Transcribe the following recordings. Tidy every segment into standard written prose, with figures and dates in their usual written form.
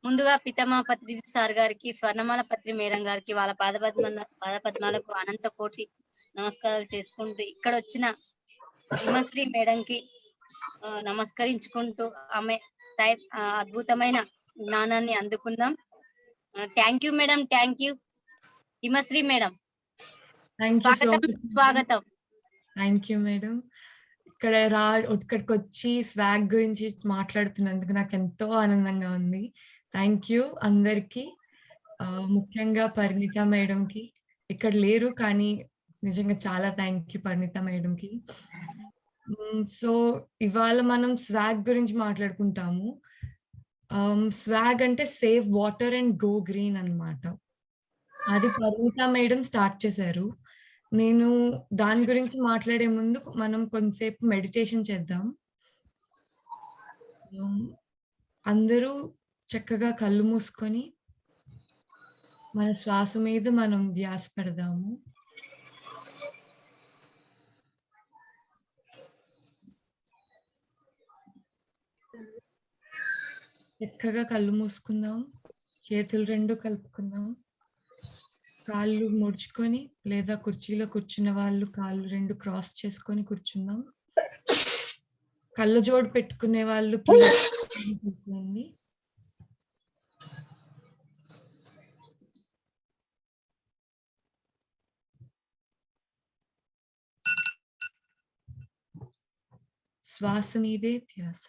ముందుగా పితామహ పత్రిజీ సార్ గారికి, స్వర్ణమాల పత్రి మేడం గారికి వాళ్ళ పాదపద్మాలకు అనంత కోటి నమస్కారాలు చేసుకుంటూ, ఇక్కడొచ్చిన హిమశ్రీ మేడంకి నమస్కరించుకుంటూ, ఆమె అద్భుతమైన జ్ఞానాన్ని అందుకుందాం. Thank you madam. Thank you. Himashri madam, thank you so స్వాగతం మచ్. స్వాగతం. Thank you madam. ఇక్కడికి వచ్చి స్వాగ్ గురించి మాట్లాడుతున్నందుకు నాకు ఎంతో ఆనందంగా ఉంది. థ్యాంక్ యూ అందరికి. ముఖ్యంగా పరిణిత మేడంకి. ఇక్కడ లేరు కానీ నిజంగా చాలా థ్యాంక్ యూ పరిణిత మేడంకి. సో ఇవాళ మనం స్వాగ్ గురించి మాట్లాడుకుంటాము. స్వాగ్ అంటే save water and go green అన్నమాట. అది పరిణిత మేడం స్టార్ట్ చేశారు. నేను దాని గురించి మాట్లాడే ముందు మనం కొంతసేపు మెడిటేషన్ చేద్దాం. అందరూ చక్కగా కళ్ళు మూసుకొని మన శ్వాస మీద మనం ధ్యాస పెడదాము. చక్కగా కళ్ళు మూసుకుందాం. చేతులు 2 కలుపుకుందాం. కాళ్ళు ముడుచుకొని లేదా కుర్చీలో కూర్చున్న వాళ్ళు కాళ్ళు 2 క్రాస్ చేసుకొని కూర్చుందాం. కళ్ళజోడు పెట్టుకునే వాళ్ళు ప్లీజ్ తీసేయండి. శ్వాస మీదే ధ్యాస.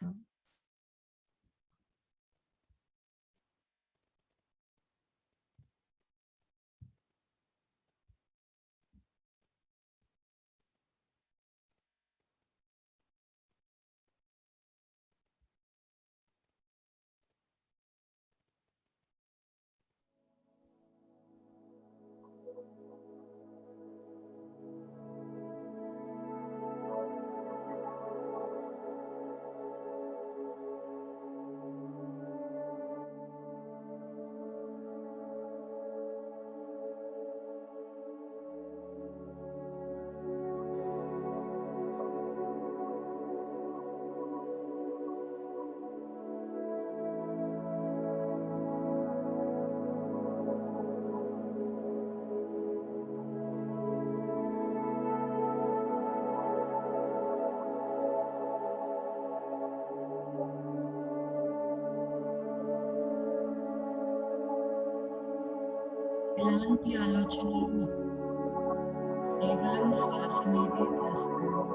ఎలాంటి ఆలోచనలు కేవలం శ్వాస మీదే ధ్యాస పెడదాం.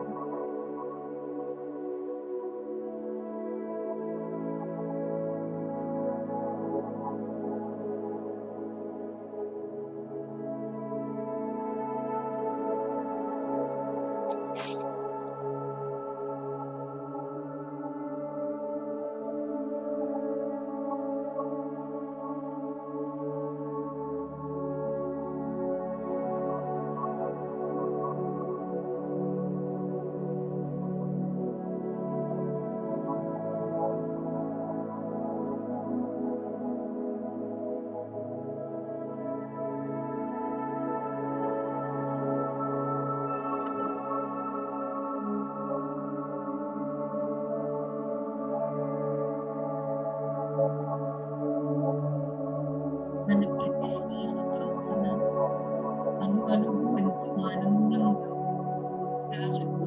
మన ప్రతి శ్వాసతో మన అణువణువు ఎంతో ఆనందంగా రాజుతుంది.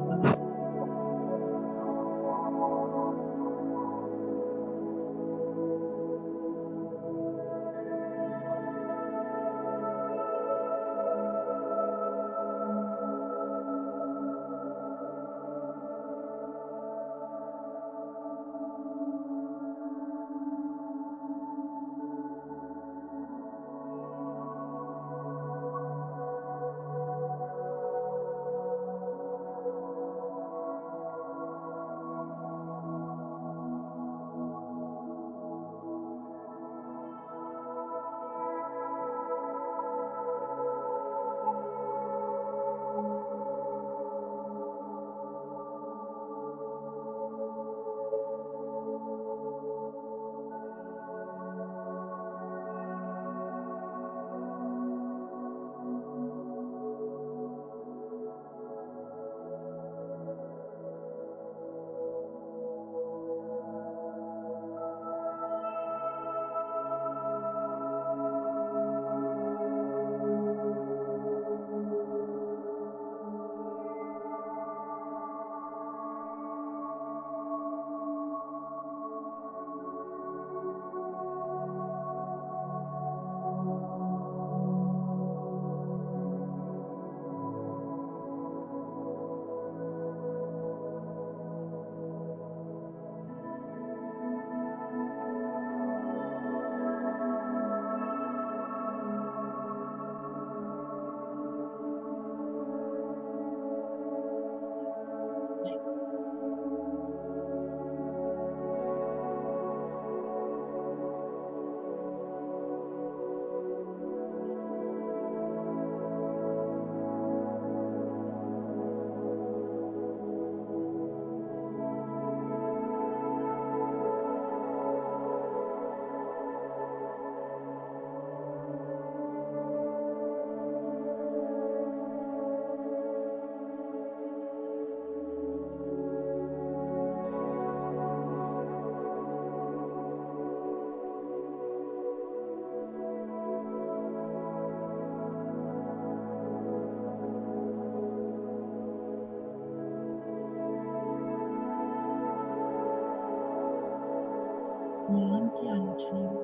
ఎలాంటి ఆలోచనలు?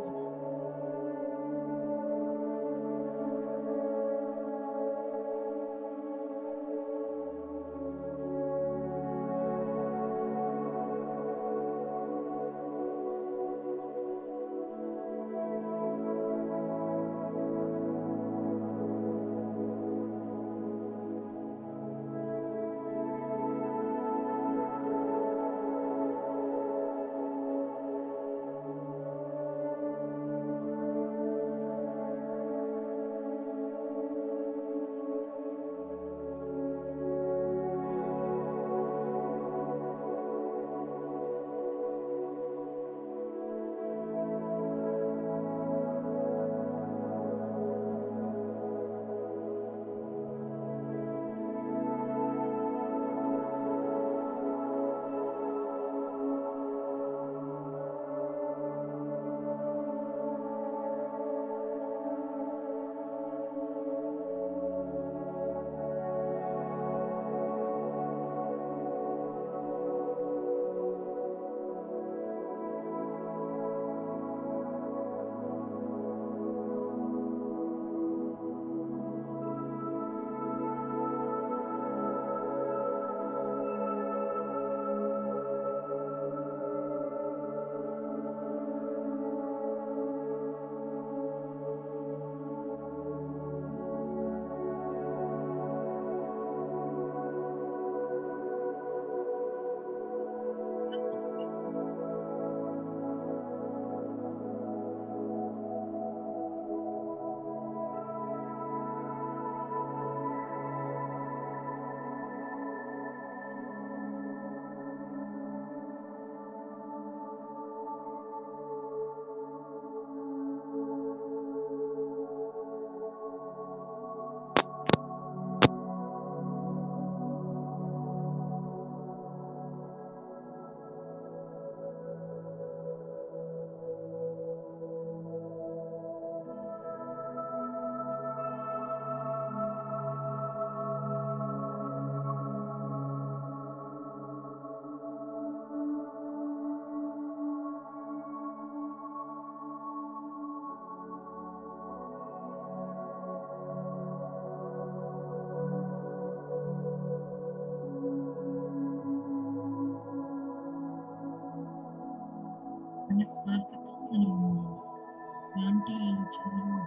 మన శ్వాసతో మనము ఎలాంటి ఆలోచనలు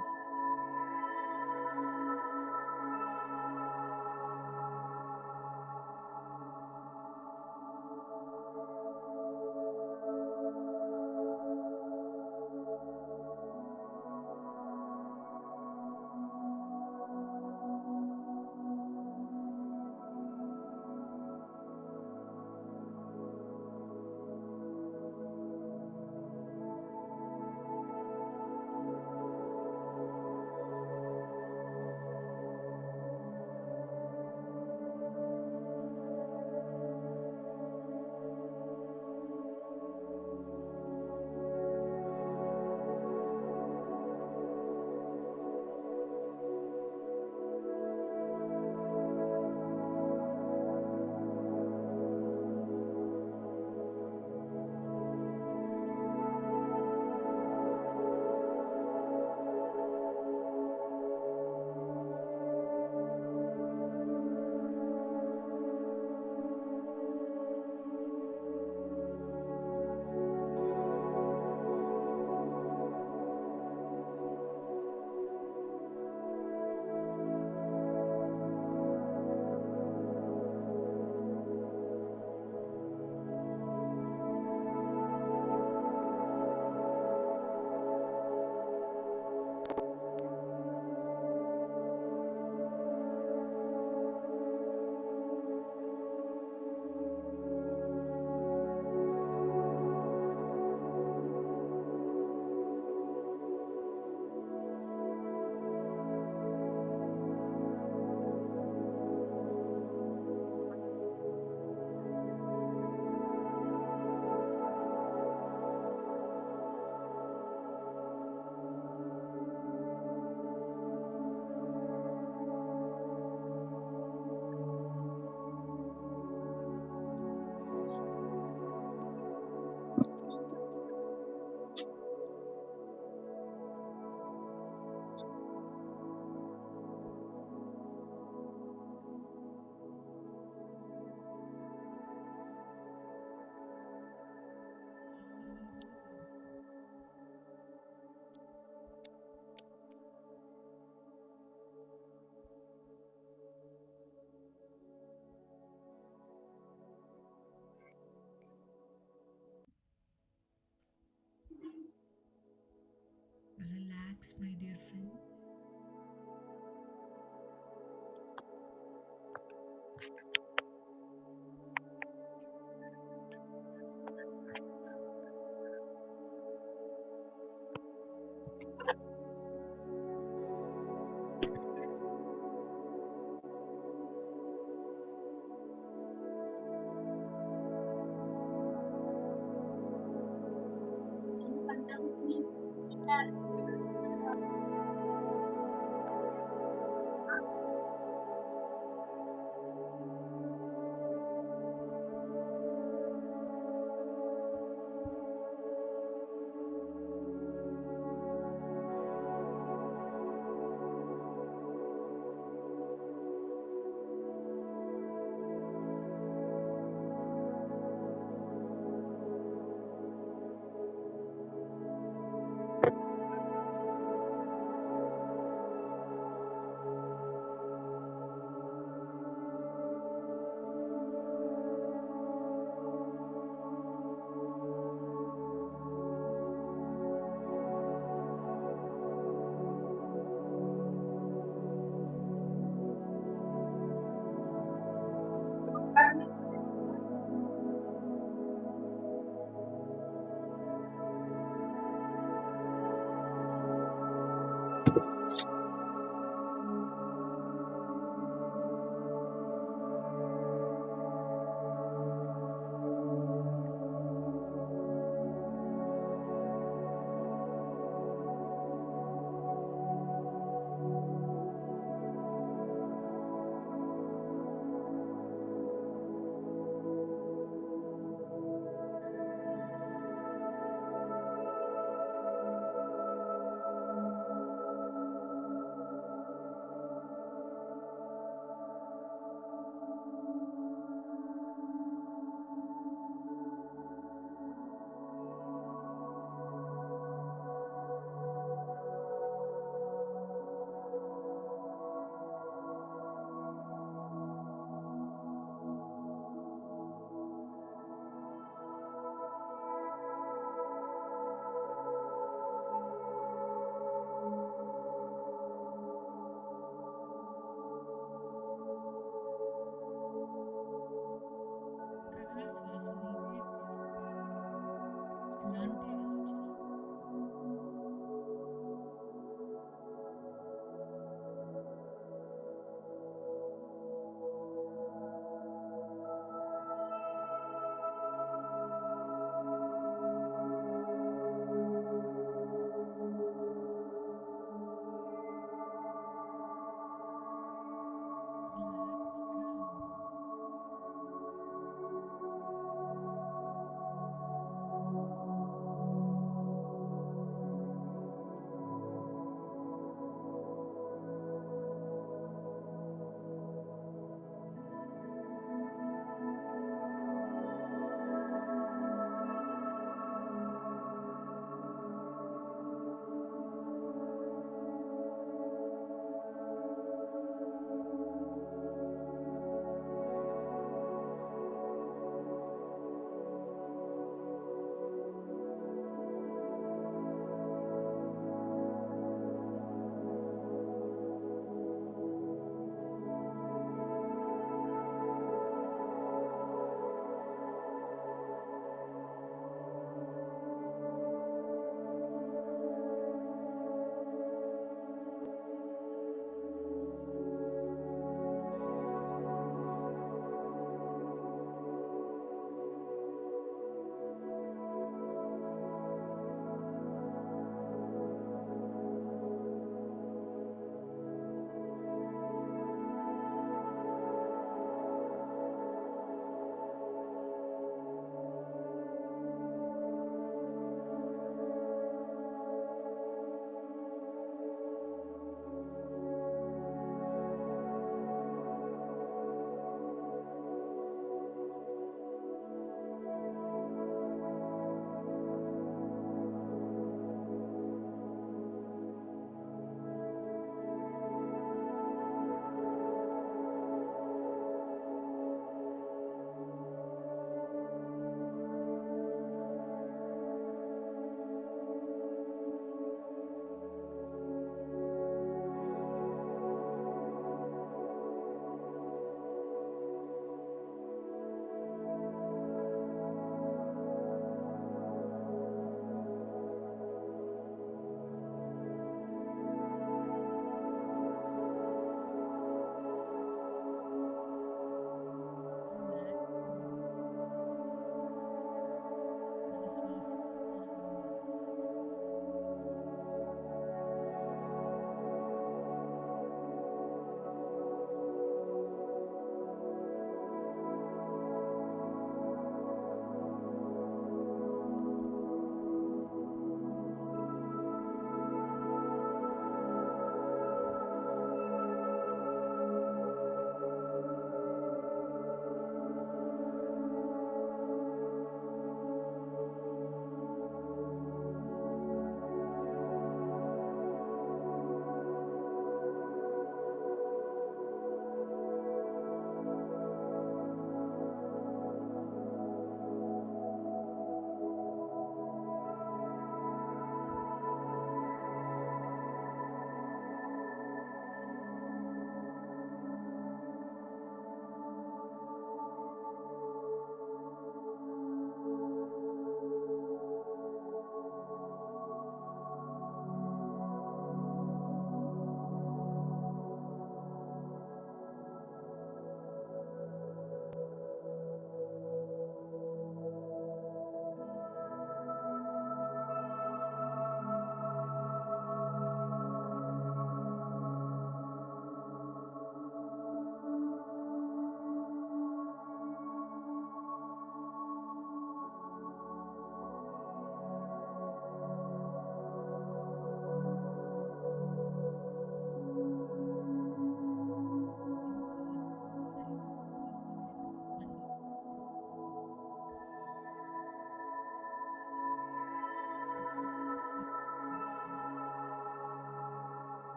మై డియర్ ఫ్రెండ్.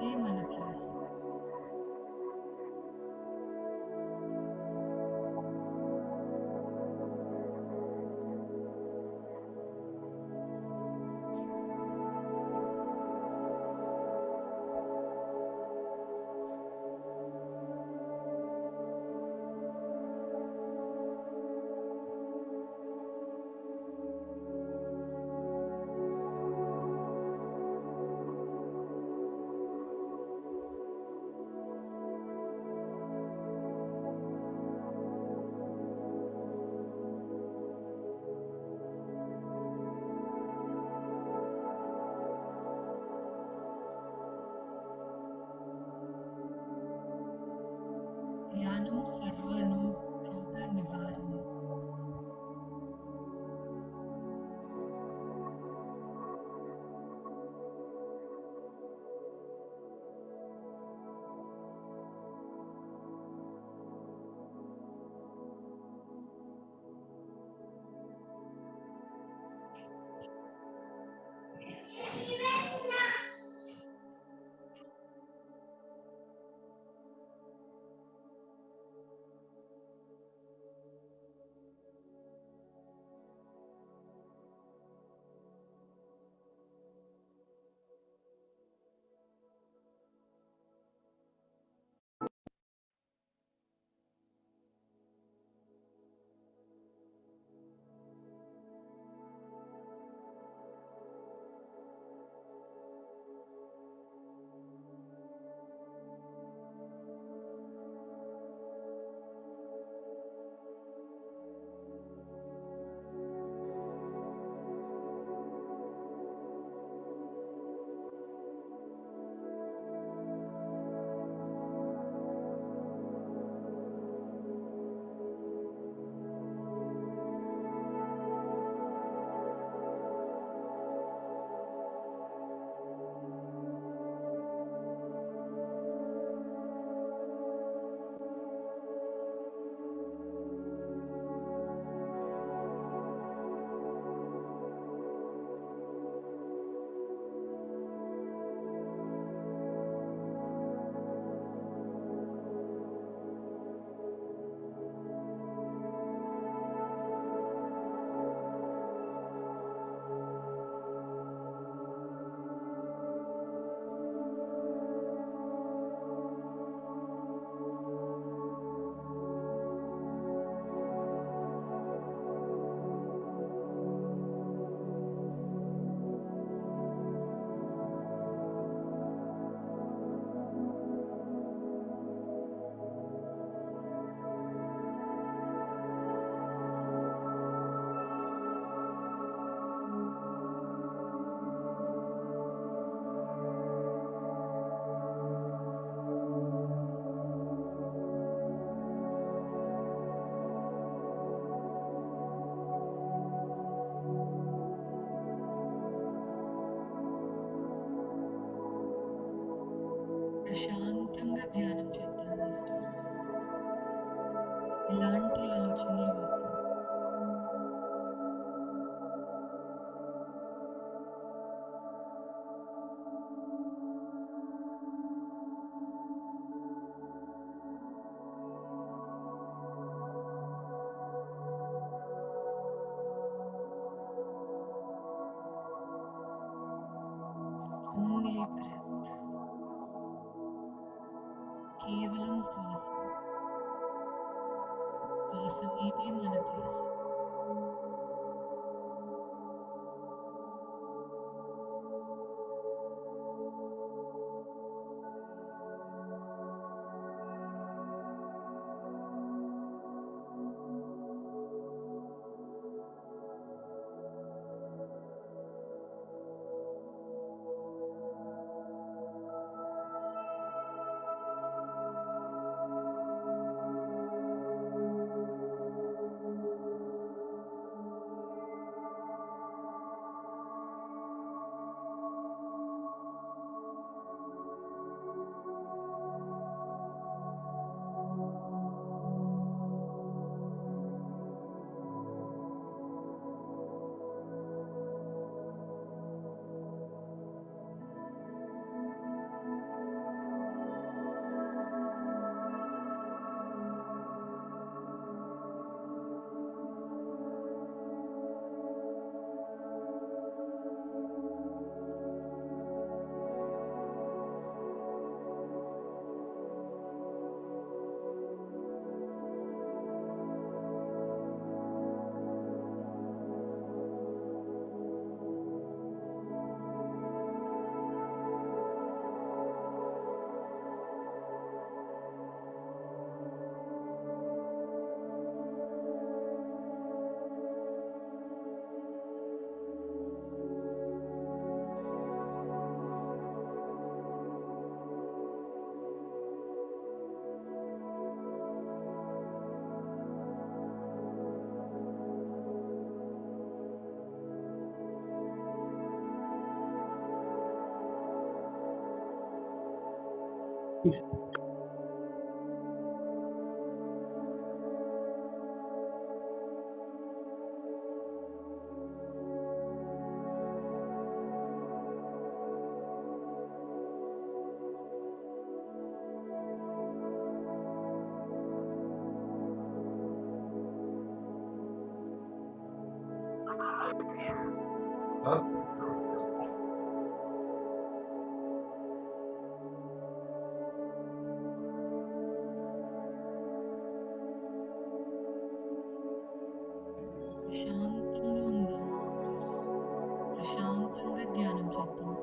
మన ధ్యాస. ధ్యానం సర్వరోగ నివారణ. ప్రశాంతంగా ధ్యానం చేద్దాం మాస్టర్స్. ఎలాంటి ఆలోచనలు వద్దు. Only breath. కేవలం శ్వాస. శ్వాస మీదే మన ధ్యాస. ప్రశాంతంగా ఉందాం. ప్రశాంతంగా ధ్యానం చేద్దాం.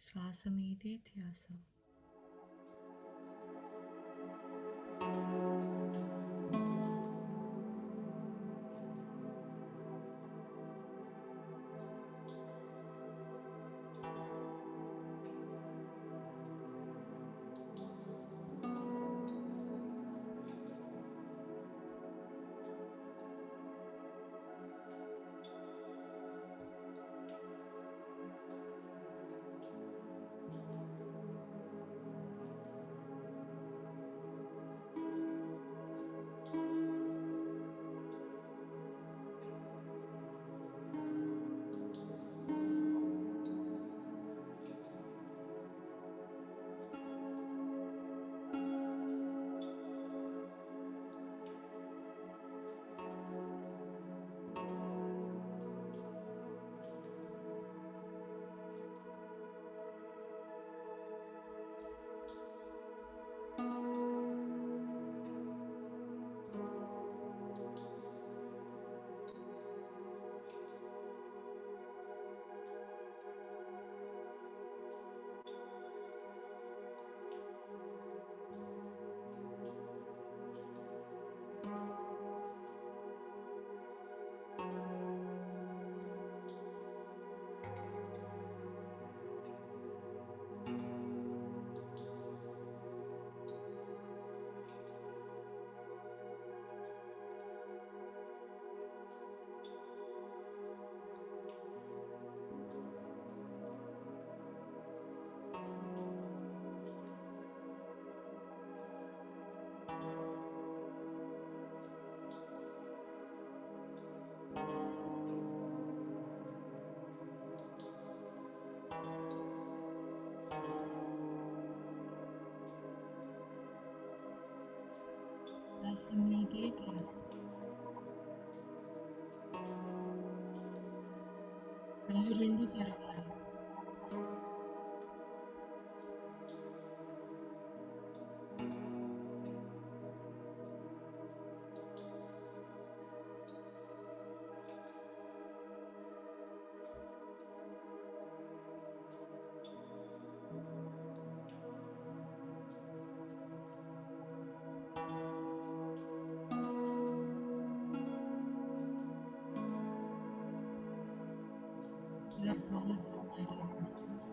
శ్వాస మీదే ధ్యాస. శ్వాస మీదే ధ్యాస. కళ్ళు 2 తెరవాలి. You are God's, my dear masters.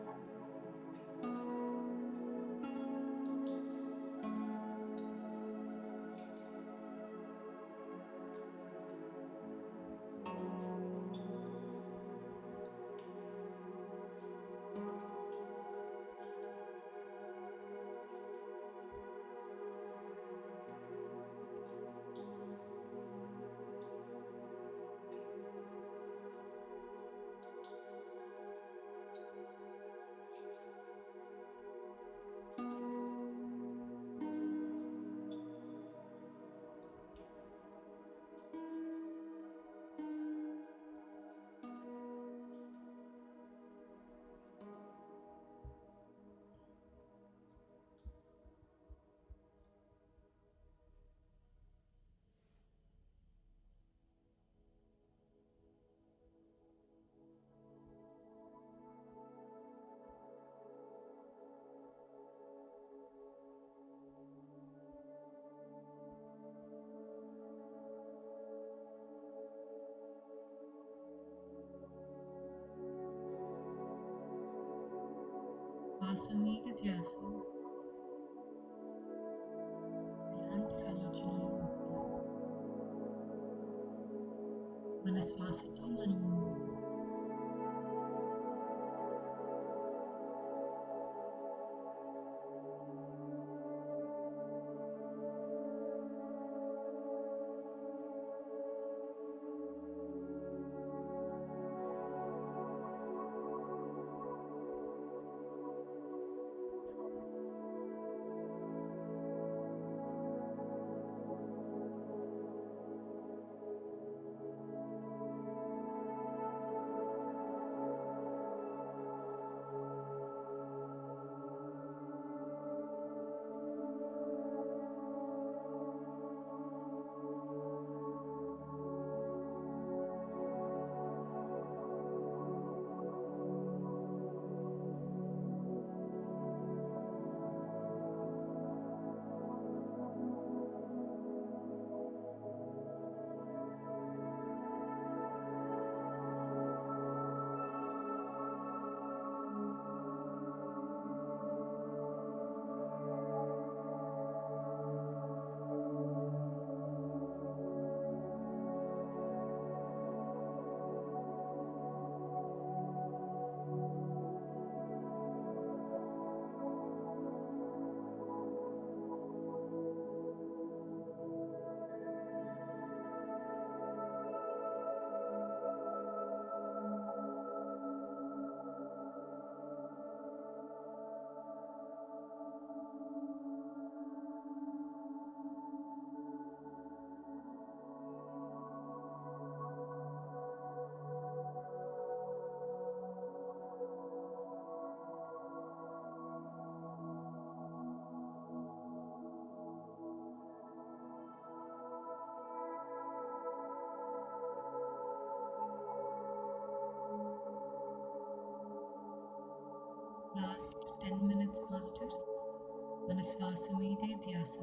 శ్వాస మీద ధ్యాస. ఎలాంటి ఆలోచనలు వద్దు. మన శ్వాసతో మనం లాస్ట్ 10 మినిట్స్ మాస్టర్స్. మన శ్వాస మీదే ధ్యాస.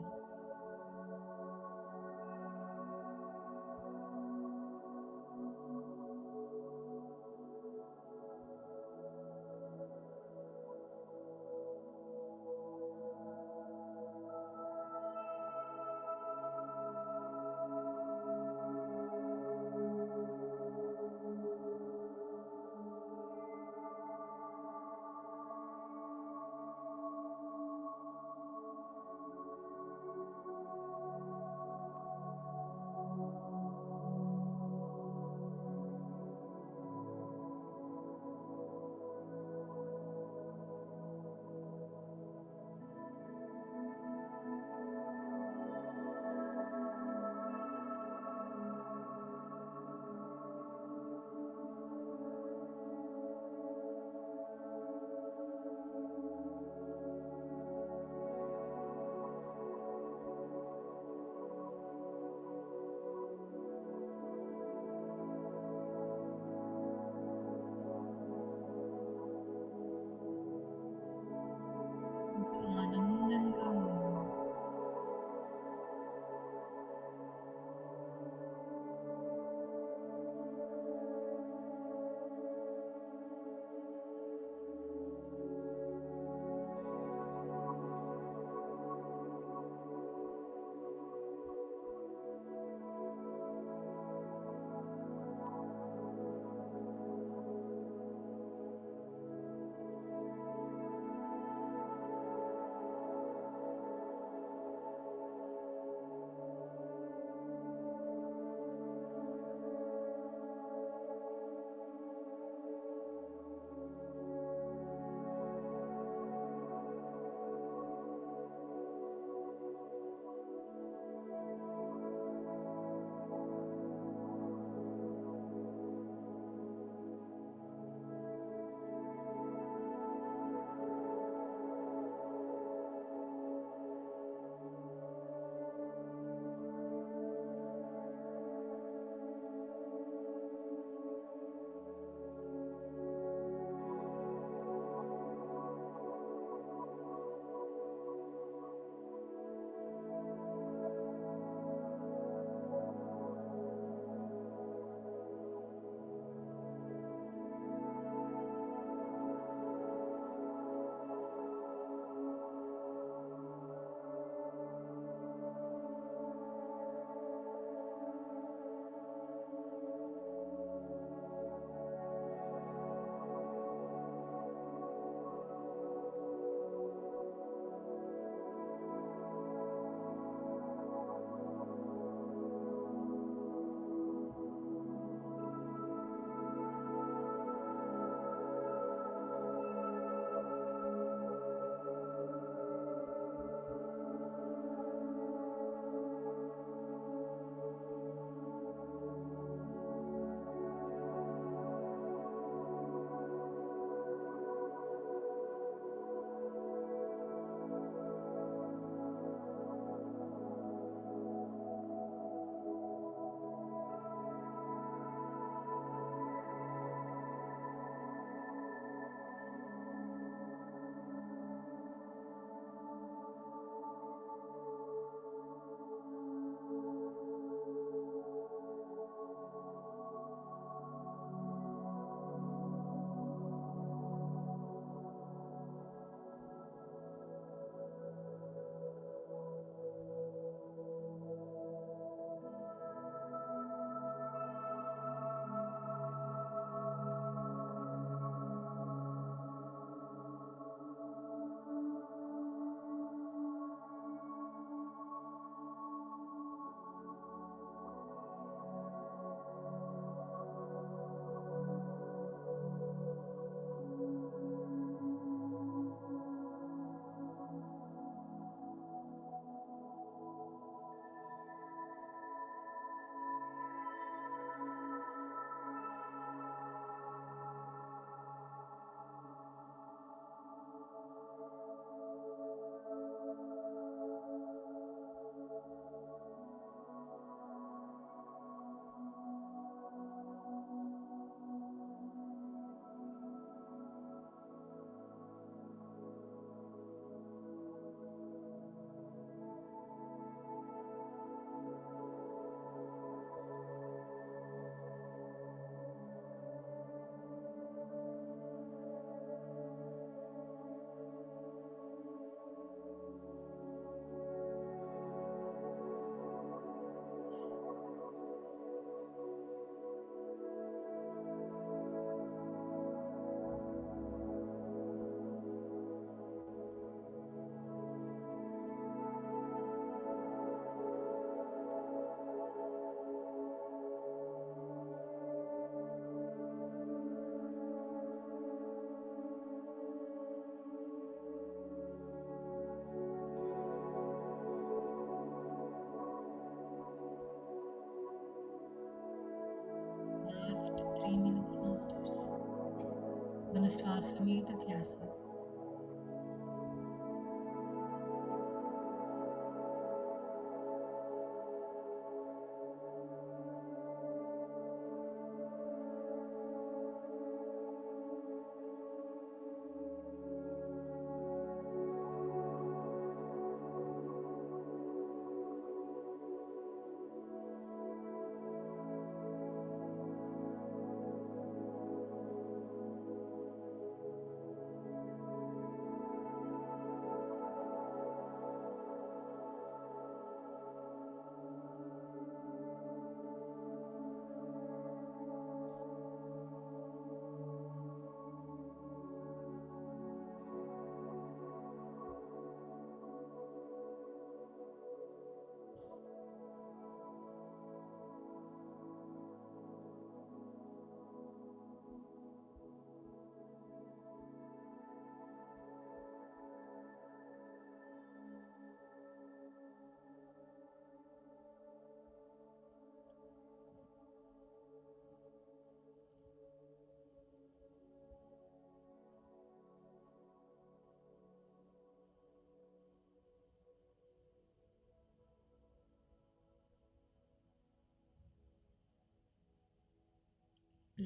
మన శ్వాస మీద ధ్యాస.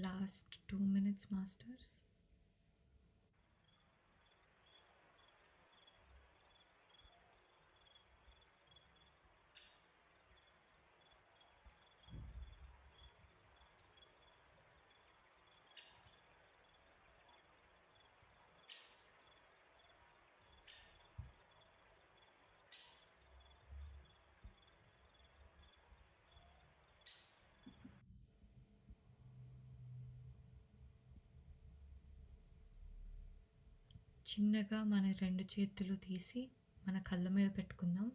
Last 2 minutes, masters. చిన్నగా మన 2 చేతులు తీసి మన కళ్ళ మీద పెట్టుకుందాం.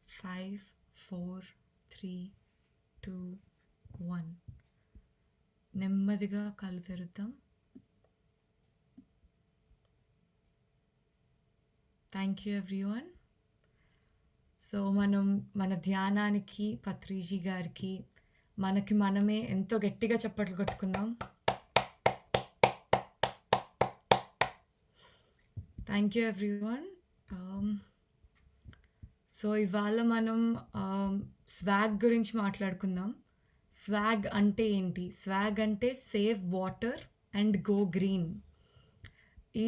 5, 4, 3, 2, 1. నెమ్మదిగా కళ్ళు తెరుద్దాం. Thank you everyone. సో మనం మన ధ్యానానికి పత్రిజీ గారికి మనకి మనమే ఎంతో గట్టిగా చప్పట్లు కొట్టుకుందాం. Thank you everyone. సో ఇవాళ మనం స్వాగ్ గురించి మాట్లాడుకుందాం. స్వాగ్ అంటే ఏంటి? స్వాగ్ అంటే save water and go green. ఈ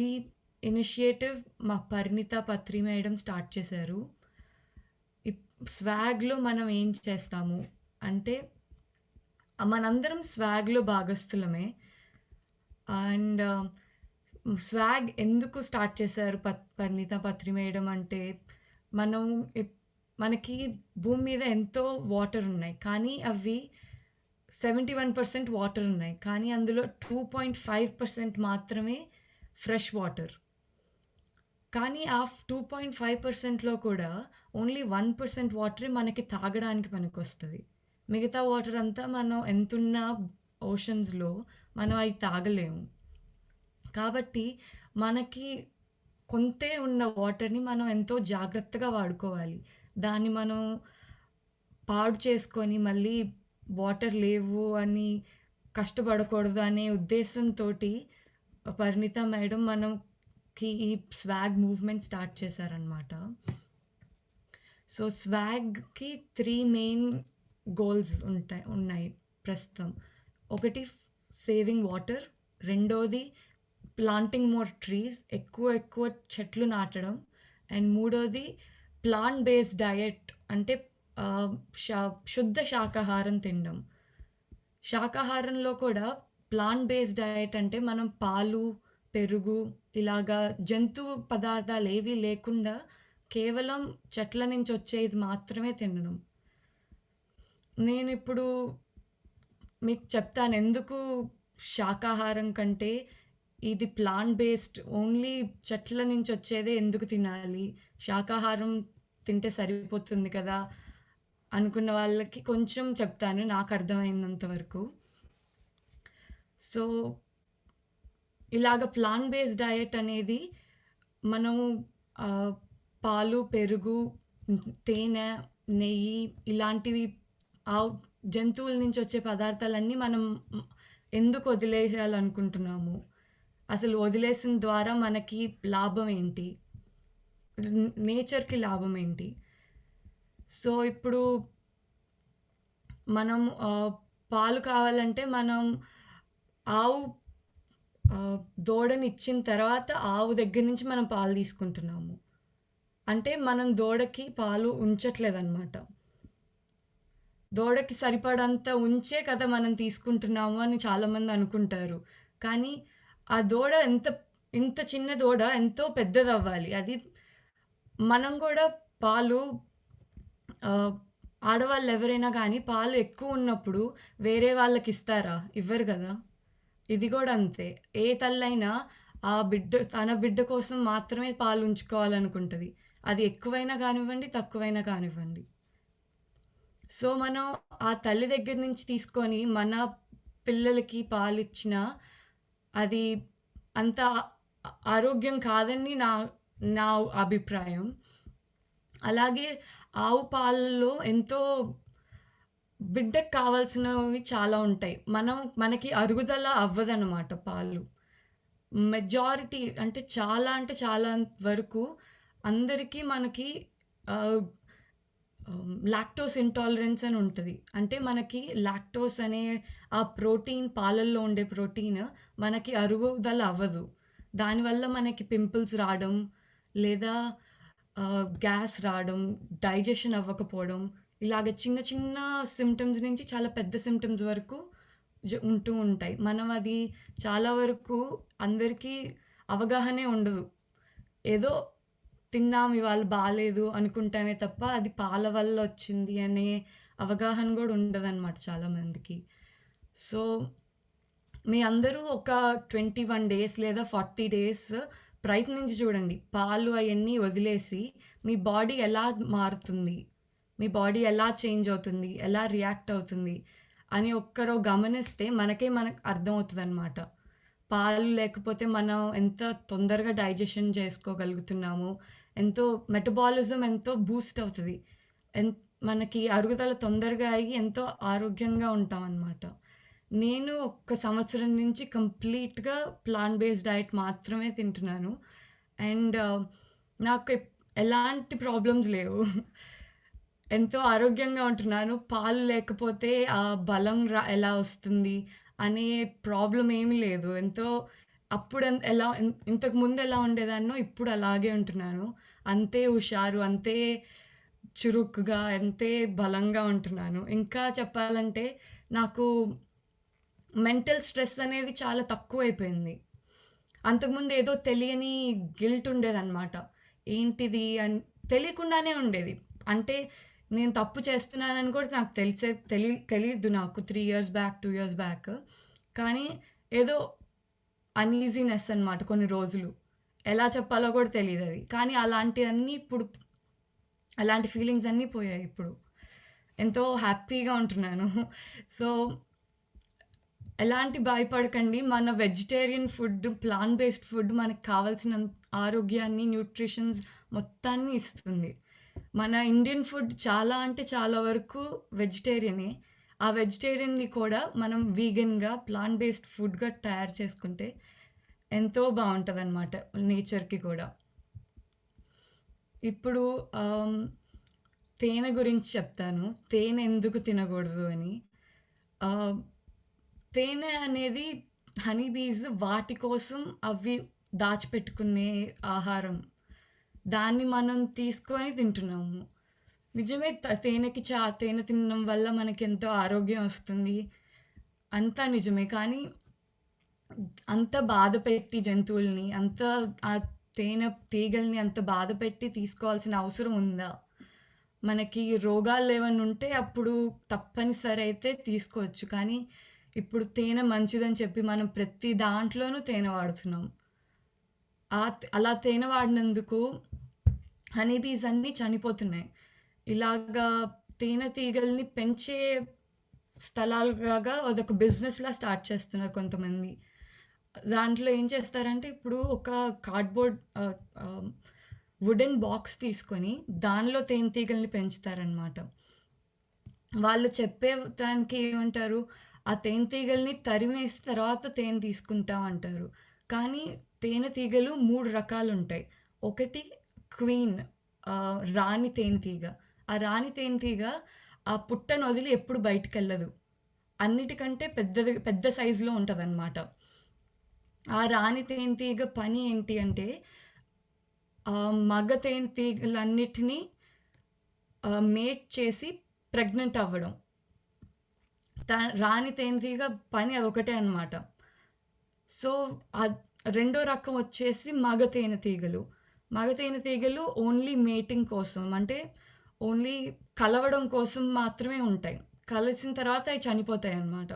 ఇనిషియేటివ్ మా పరిణిత పత్రి మేడం స్టార్ట్ చేశారు. స్వాగ్లో మనం ఏం చేస్తాము అంటే మనందరం స్వాగ్లో భాగస్థులమే. అండ్ స్వాగ్ ఎందుకు స్టార్ట్ చేశారు పరిణిత పత్రి మేడం అంటే మనకి భూమి మీద ఎంతో వాటర్ ఉన్నాయి, కానీ అవి 71% వాటర్ ఉన్నాయి, కానీ అందులో 2.5% మాత్రమే ఫ్రెష్ వాటర్. కానీ ఆ 2.5%లో కూడా ఓన్లీ 1% వాటరే మనకి తాగడానికి పనికొస్తుంది. మిగతా వాటర్ అంతా మనం ఎంతున్న ఓషన్స్లో మనం అవి తాగలేము. కాబట్టి మనకి కొంతే ఉన్న వాటర్ని మనం ఎంతో జాగ్రత్తగా వాడుకోవాలి. దాన్ని మనం పాడు చేసుకొని మళ్ళీ వాటర్ లేవు అని కష్టపడకూడదు అనే ఉద్దేశంతో పరిణిత మేడం మనకి ఈ స్వాగ్ మూవ్మెంట్ స్టార్ట్ చేశారనమాట. సో స్వాగ్కి 3 మెయిన్ గోల్స్ ఉన్నాయి ప్రస్తుతం. ఒకటి సేవింగ్ వాటర్, రెండోది ప్లాంటింగ్ మోర్ ట్రీస్, ఎక్కువ చెట్లు నాటడం, అండ్ మూడోది ప్లాంట్ బేస్డ్ డయట్ అంటే శుద్ధ శాకాహారం తినడం. శాకాహారంలో కూడా ప్లాంట్ బేస్డ్ డయట్ అంటే మనం పాలు, పెరుగు ఇలాగా జంతు పదార్థాలు ఏవి లేకుండా కేవలం చెట్ల నుంచి వచ్చేది మాత్రమే తినడం. నేను ఇప్పుడు మీకు చెప్తాను ఎందుకు శాకాహారం కంటే ఇది ప్లాంట్ బేస్డ్ ఓన్లీ చెట్ల నుంచి వచ్చేదే ఎందుకు తినాలి, శాకాహారం తింటే సరిపోతుంది కదా అనుకున్న వాళ్ళకి కొంచెం చెప్తాను నాకు అర్థమైనంత వరకు. సో ఇలాగ ప్లాంట్ బేస్డ్ డయట్ అనేది మనము పాలు, పెరుగు, తేనె, నెయ్యి ఇలాంటివి జంతువుల నుంచి వచ్చే పదార్థాలన్నీ మనం ఎందుకు వదిలేయాలనుకుంటున్నాము అసలు వదిలేసిన ద్వారా మనకి లాభం ఏంటి? నేచర్‌కి లాభం ఏంటి? సో, ఇప్పుడు మనం పాలు కావాలంటే మనం ఆవు ఆహ్, దూడనిచ్చిన తర్వాత ఆవు దగ్గర నుంచి మనం పాలు తీసుకుంటున్నాము. అంటే మనం దూడకి పాలు ఉంచట్లేదనమాట. దూడకి సరిపడంత ఉంచే కదా మనం తీసుకుంటున్నాము అని చాలామంది అనుకుంటారు. కానీ ఆ దూడ ఇంత చిన్న దూడ ఎంతో పెద్దదవ్వాలి. అది మనం గూడా పాలు ఆహ్, ఆడవాళ్ళెవరైనా గానీ పాలు ఎక్కువున్నప్పుడు వేరే వాళ్ళకిస్తారా? ఇవ్వరు గదా! ఇది గూడా అంతే. ఏ తల్లైనా తన బిడ్డ కోసం మాత్రమే పాలుంచుకోవాలనుకుంటది. అది ఎక్కువైనా గానివ్వండి, తక్కువైనా కానివ్వండి. సో, మనం ఆ తల్లి దగ్గర నుంచి తీసుకొని మన పిల్లలకి పాలిచ్చినా అది అంత ఆరోగ్యం కాదని నా అభిప్రాయం. అలాగే ఆవు పాలలో ఎంతో బిడ్డకి కావాల్సినవి చాలా ఉంటాయి. మనకి అరుగుదల అవ్వదనమాట పాలు. అంటే చాలా వరకు అందరికీ మనకి ఆహ్, లాక్టోస్ ఇంటాలరెన్స్ అని ఉంటది. అంటే మనకి లాక్టోస్ అనే ఆ ప్రోటీన్ పాలల్లో ఉండే ప్రోటీన్ మనకి అరుగుదల అవ్వదు. దానివల్ల మనకి పింపుల్స్ రాడం, లేదా గ్యాస్ రాడం, డైజెషన్ అవ్వకపోవడం, ఇలాగ చిన్న చిన్న సింప్టమ్స్ నుంచి చాలా పెద్ద సింప్టమ్స్ వరకు ఉంటూ ఉంటాయి. మనం అది చాలా వరకు అందరికీ అవగాహనే ఉండదు. ఏదో తిన్నాం ఇవాళ బాలేదు అనుకుంటామే తప్ప, అది పాల వల్ల వచ్చింది అనే అవగాహన గూడా ఉండదనమాట చాలా మందికి. సో, మీ అందరూ ఒక 21 డేస్ లేదా 40 డేస్ ప్రయత్నించి చూడండి. పాలు అయన్నీ వదిలేసి మీ బాడీ ఎలా మారుతుంది? మీ బాడీ ఎలా చేంజ్ అవుతుంది? ఎలా రియాక్ట్ అవుతుంది? అని గమనిస్తే మనకు అర్థమవుతదనమాట. పాలు లేకపోతే మనం ఎంత తొందరగా డైజెషన్ చేసుకోగలుగుతున్నాము. మెటబాలిజం ఎంతో బూస్ట్ అవుతది. ఎన్ మనకి అరుగుదల తొందరగా అయ్యి ఎంతో ఆరోగ్యంగా ఉంటామనమాట. నేను ఒక సంవత్సరం నుంచి కంప్లీట్‌గా ప్లాంట్ బేస్డ్ డైట్ మాత్రమే తింటున్నాను. అండ్ నాకు ఎలాంటి ప్రాబ్లమ్స్ లేవు. ఎంతో ఆరోగ్యంగా ఉంటున్నాను. పాలు లేకపోతే బలం ఎలా వస్తుంది అనే ప్రాబ్లమ్ ఏమీ లేదు. ఇంతకుముందు ఎలా ఉండేదాన్నో ఇప్పుడు అలాగే ఉంటున్నాను. అంతే హుషారు, అంతే చురుకుగా, అంతే బలంగా ఉంటున్నాను. ఇంకా చెప్పాలంటే నాకు మెంటల్ స్ట్రెస్ అనేది చాలా తక్కువైపోయింది. అంతకుముందు ఏదో తెలియని గిల్ట్ ఉండేదనమాట. ఏంటిది అని తెలియకుండానే ఉండేది. అంటే నేను తప్పు చేస్తున్నానని కూడా నాకు తెలీదు నాకు 3 ఇయర్స్ బ్యాక్, 2 ఇయర్స్ బ్యాక్. కానీ ఏదో అన్‌ఈజీనెస్ అనమాట కొన్ని రోజులు. ఎలా చెప్పాలో కూడా తెలీదది. కానీ అలాంటి ఫీలింగ్స్ అన్నీ పోయాయి ఇప్పుడు. ఎంతో హ్యాపీగా ఉంటున్నాను. సో, ఎలాంటి భయపడకండి. మన vegetarian food, plant based food మనకు కావాల్సిన ఆరోగ్యాన్ని, న్యూట్రిషన్స్ మొత్తాన్ని ఇస్తుంది. మన ఇండియన్ ఫుడ్ చాలా అంటే చాలా వరకు వెజిటేరియనే. ఆ వెజిటేరియన్‌ని కూడా మనం వీగన్‌గా, ప్లాంట్ బేస్డ్ ఫుడ్‌గా తయారు చేసుకుంటే ఎంతో బావుంటదనమాట నేచర్‌కి కూడా. ఇప్పుడు ఆహ్, తేనె గురించి చెప్తాను. తేనె ఎందుకు తినకూడదు అని. ఆహ్, తేనె అనేది హనీ బీస్ వాటి కోసం అవి దాచిపెట్టుకునే ఆహారం. దాన్ని మనం తీసుకొని తింటున్నాము. నిజమే తేనె తినడం వల్ల మనకెంతో ఆరోగ్యం వస్తుంది. అంతా నిజమే. కానీ అంత బాధపెట్టి జంతువుల్ని, ఆ తేనె తీగల్ని అంత బాధపెట్టి తీసుకోవాల్సిన అవసరం ఉందా? మనకి రోగాలేవన్నా ఉంటే అప్పుడు తప్పనిసరి అయితే తీసుకోవచ్చు. కానీ ఇప్పుడు తేనె మంచిదని చెప్పి మనం ప్రతి దాంట్లోనూ తేనె వాడుతున్నాం. అలా తేనె వాడినందుకు హనీ బీస్ అన్నీ చనిపోతున్నాయి. ఇలాగా తేనెటీగల్ని పెంచే స్థలాలులాగా అదొక బిజినెస్‌లా స్టార్ట్ చేస్తున్నారు కొంతమంది. దాంట్లో ఏం చేస్తారంటే ఇప్పుడు ఒక కార్డ్‌బోర్డ్ ఆహ్, ఆహ్, వుడెన్ బాక్స్ తీసుకొని దానిలో తేనెటీగల్ని పెంచుతారనమాట. వాళ్ళు చెప్పే దానికి ఏమంటారు, ఆ తేనెటీగల్ని తరిమేసి తర్వాత తేనె తీసుకుంటాం అంటారు. కానీ తేనెటీగలు 3 రకాలుంటాయి. ఒకటి క్వీన్ రాణి తేనెటీగ. ఆ రాణి తేనెటీగ ఆ పుట్టను వదిలి ఎప్పుడు బయటికెళ్ళదు. అన్నిటికంటే పెద్ద సైజులో ఉంటదనమాట. ఆ రాణి తేనెటీగ పని ఏంటి అంటే మగ తేనెటీగలన్నిటిని మేట్ చేసి ప్రెగ్నెంట్ అవ్వడం. రాణి తేనెటీగ పని అదొకటే అనమాట. సో, రెండో రకం వచ్చేసి మగ తేనెటీగలు. మగ తేనెటీగలు ఓన్లీ మేటింగ్ కోసం, అంటే ఓన్లీ కలవడం కోసం మాత్రమే ఉంటాయి. కలిసిన తర్వాత అయి చనిపోతాయన్నమాట.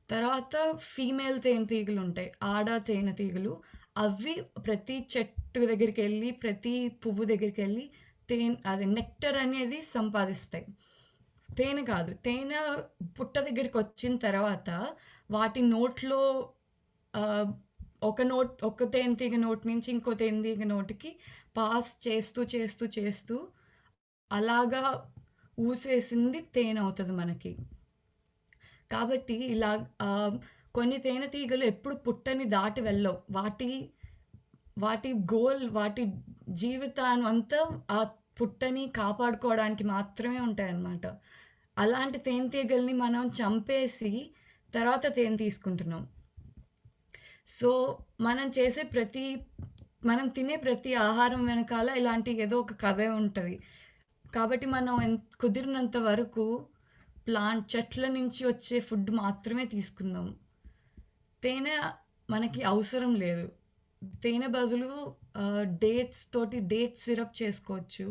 తర్వాత ఫీమేల్ తేనెటీగలుంటాయి. ఆడ తేనెటీగలు. అవి ప్రతి చెట్టు దగ్గరికెళ్ళి, ప్రతి పువ్వు దగ్గరికెళ్ళి అది నెక్టర్ అనేది సంపాదిస్తాయి. తేనె కాదు. తేనె పుట్ట దగ్గరికొచ్చిన తర్వాత వాటి నోట్లో ఆహ్, ఒక తేనెటీగ నోటి నుంచి ఇంకో తేనెటీగ నోటికి పాస్ చేస్తూ అలాగా ఊసేసింది తేనె అవుతది మనకి. కాబట్టి ఇలా కొన్ని తేనెటీగలు ఎప్పుడు పుట్టని దాటి వెళ్ళవు. వాటి జీవితాన్ని అంతా ఆ పుట్టని కాపాడుకోవడానికి మాత్రమే ఉంటాయన్నమాట. అలాంటి తేనెటీగల్ని మనం చంపేసి తర్వాత తేనె తీసుకుంటున్నాం. సో, మనం తినే ప్రతి ఆహారం వెనకాల ఇలాంటి ఏదో ఒక కథే ఉంటది. కాబట్టి మనం కుదిరినంత వరకు చెట్ల నుంచి వచ్చే ఫుడ్ మాత్రమే తీసుకుందాం. తేనె మనకి అవసరం లేదు. తేనె బదులు డేట్ సిరప్ చేసుకోవచ్చు.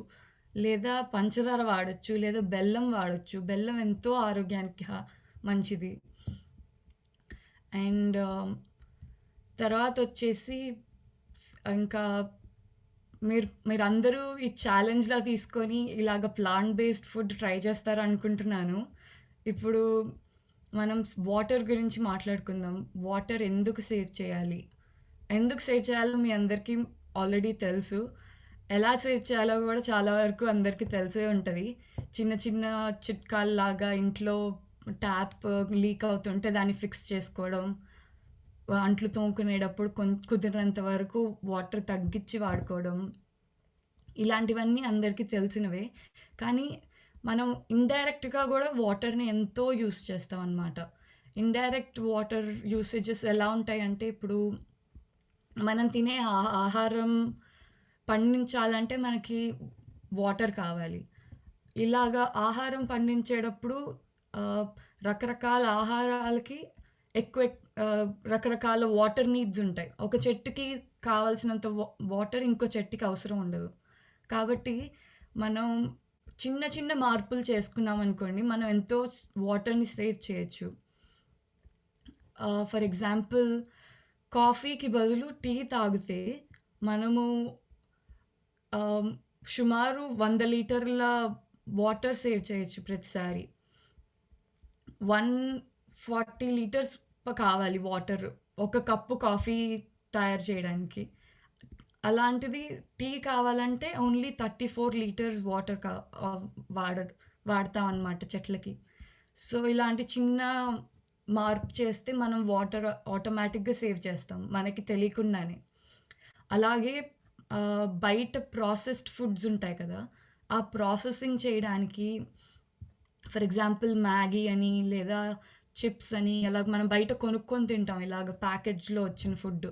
లేదా పంచదార వాడొచ్చు. లేదా బెల్లం వాడొచ్చు. బెల్లం ఎంతో ఆరోగ్యానికి మంచిది. అండ్ తర్వాతొచ్చేసి ఇంకా మీరందరూ ఈ ఛాలెంజ్‌లా తీసుకొని ఇలాగ ప్లాంట్ బేస్డ్ ఫుడ్ ట్రై చేస్తారనుకుంటున్నాను. ఇప్పుడు మనం వాటర్ గురించి మాట్లాడుకుందాం. వాటర్ ఎందుకు సేవ్ చేయాలి? ఎందుకు సేవ్ చేయాలో మీ అందరికీ ఆల్రెడీ తెలుసు. ఎలా సేవ్ చేయాలో కూడా చాలా వరకు అందరికీ తెలిసే ఉంటది. చిన్న చిన్న చిట్కాల్లాగా ఇంట్లో ట్యాప్ లీక్ అవుతుంటే దాన్ని ఫిక్స్ చేసుకోవడం. అంట్లు తోముకునేటప్పుడు కుదిరినంత వరకు వాటర్ తగ్గించి వాడుకోవడం. ఇలాంటివన్నీ అందరికీ తెలిసినవే. కానీ మనం ఇండైరెక్ట్‌గా గూడా వాటర్‌ని ఎంతో యూజ్ చేస్తామనమాట. ఇండైరెక్ట్ వాటర్ యూసేజెస్ ఎలా ఉంటాయంటే, ఇప్పుడు మనం తినే ఆహారం పండించాలంటే మనకి వాటర్ కావాలి. ఇలాగా ఆహారం పండించేటప్పుడు ఆహ్, రకరకాల ఆహారాలకి రకరకాల వాటర్ నీడ్స్ ఉంటాయి. ఒక చెట్టుకి కావాల్సినంత వాటర్ ఇంకో చెట్టుకి అవసరం ఉండదు. కాబట్టి మనం చిన్న చిన్న మార్పులు చేసుకున్నామనుకోండి, మనం ఎంతో వాటర్‌ని సేవ్ చేయొచ్చు. ఫర్ ఎగ్జాంపుల్ కాఫీకి బదులు టీ తాగితే మనము సుమారు 100 లీటర్ల వాటర్ సేవ్ చేయొచ్చు ప్రతిసారి. 140 లీటర్స్ కావాలి వాటర్. ఒక కప్పు కాఫీ తయారు చేయడానికి. అలాంటిది టీ కావాలంటే ఓన్లీ 34 లీటర్స్ వాటర్ ఆహ్, వాడ వాడతామనమాట చెట్లకి. సో, ఇలాంటి చిన్న మార్పు చేస్తే మనం వాటర్ ఆటోమేటిక్‌గా సేవ్ చేస్తాం మనకి తెలియకుండానే. అలాగే బయట ప్రాసెస్డ్ ఫుడ్స్ ఉంటాయి కదా! ఆ ప్రాసెసింగ్ చేయడానికి ఫర్ ఎగ్జాంపుల్ మ్యాగీ అని లేదా చిప్స్ అని అలాగ మనం బయట కొనుక్కొని తింటాం. ఇలాగ ప్యాకేజ్‌లో వచ్చిన ఫుడ్.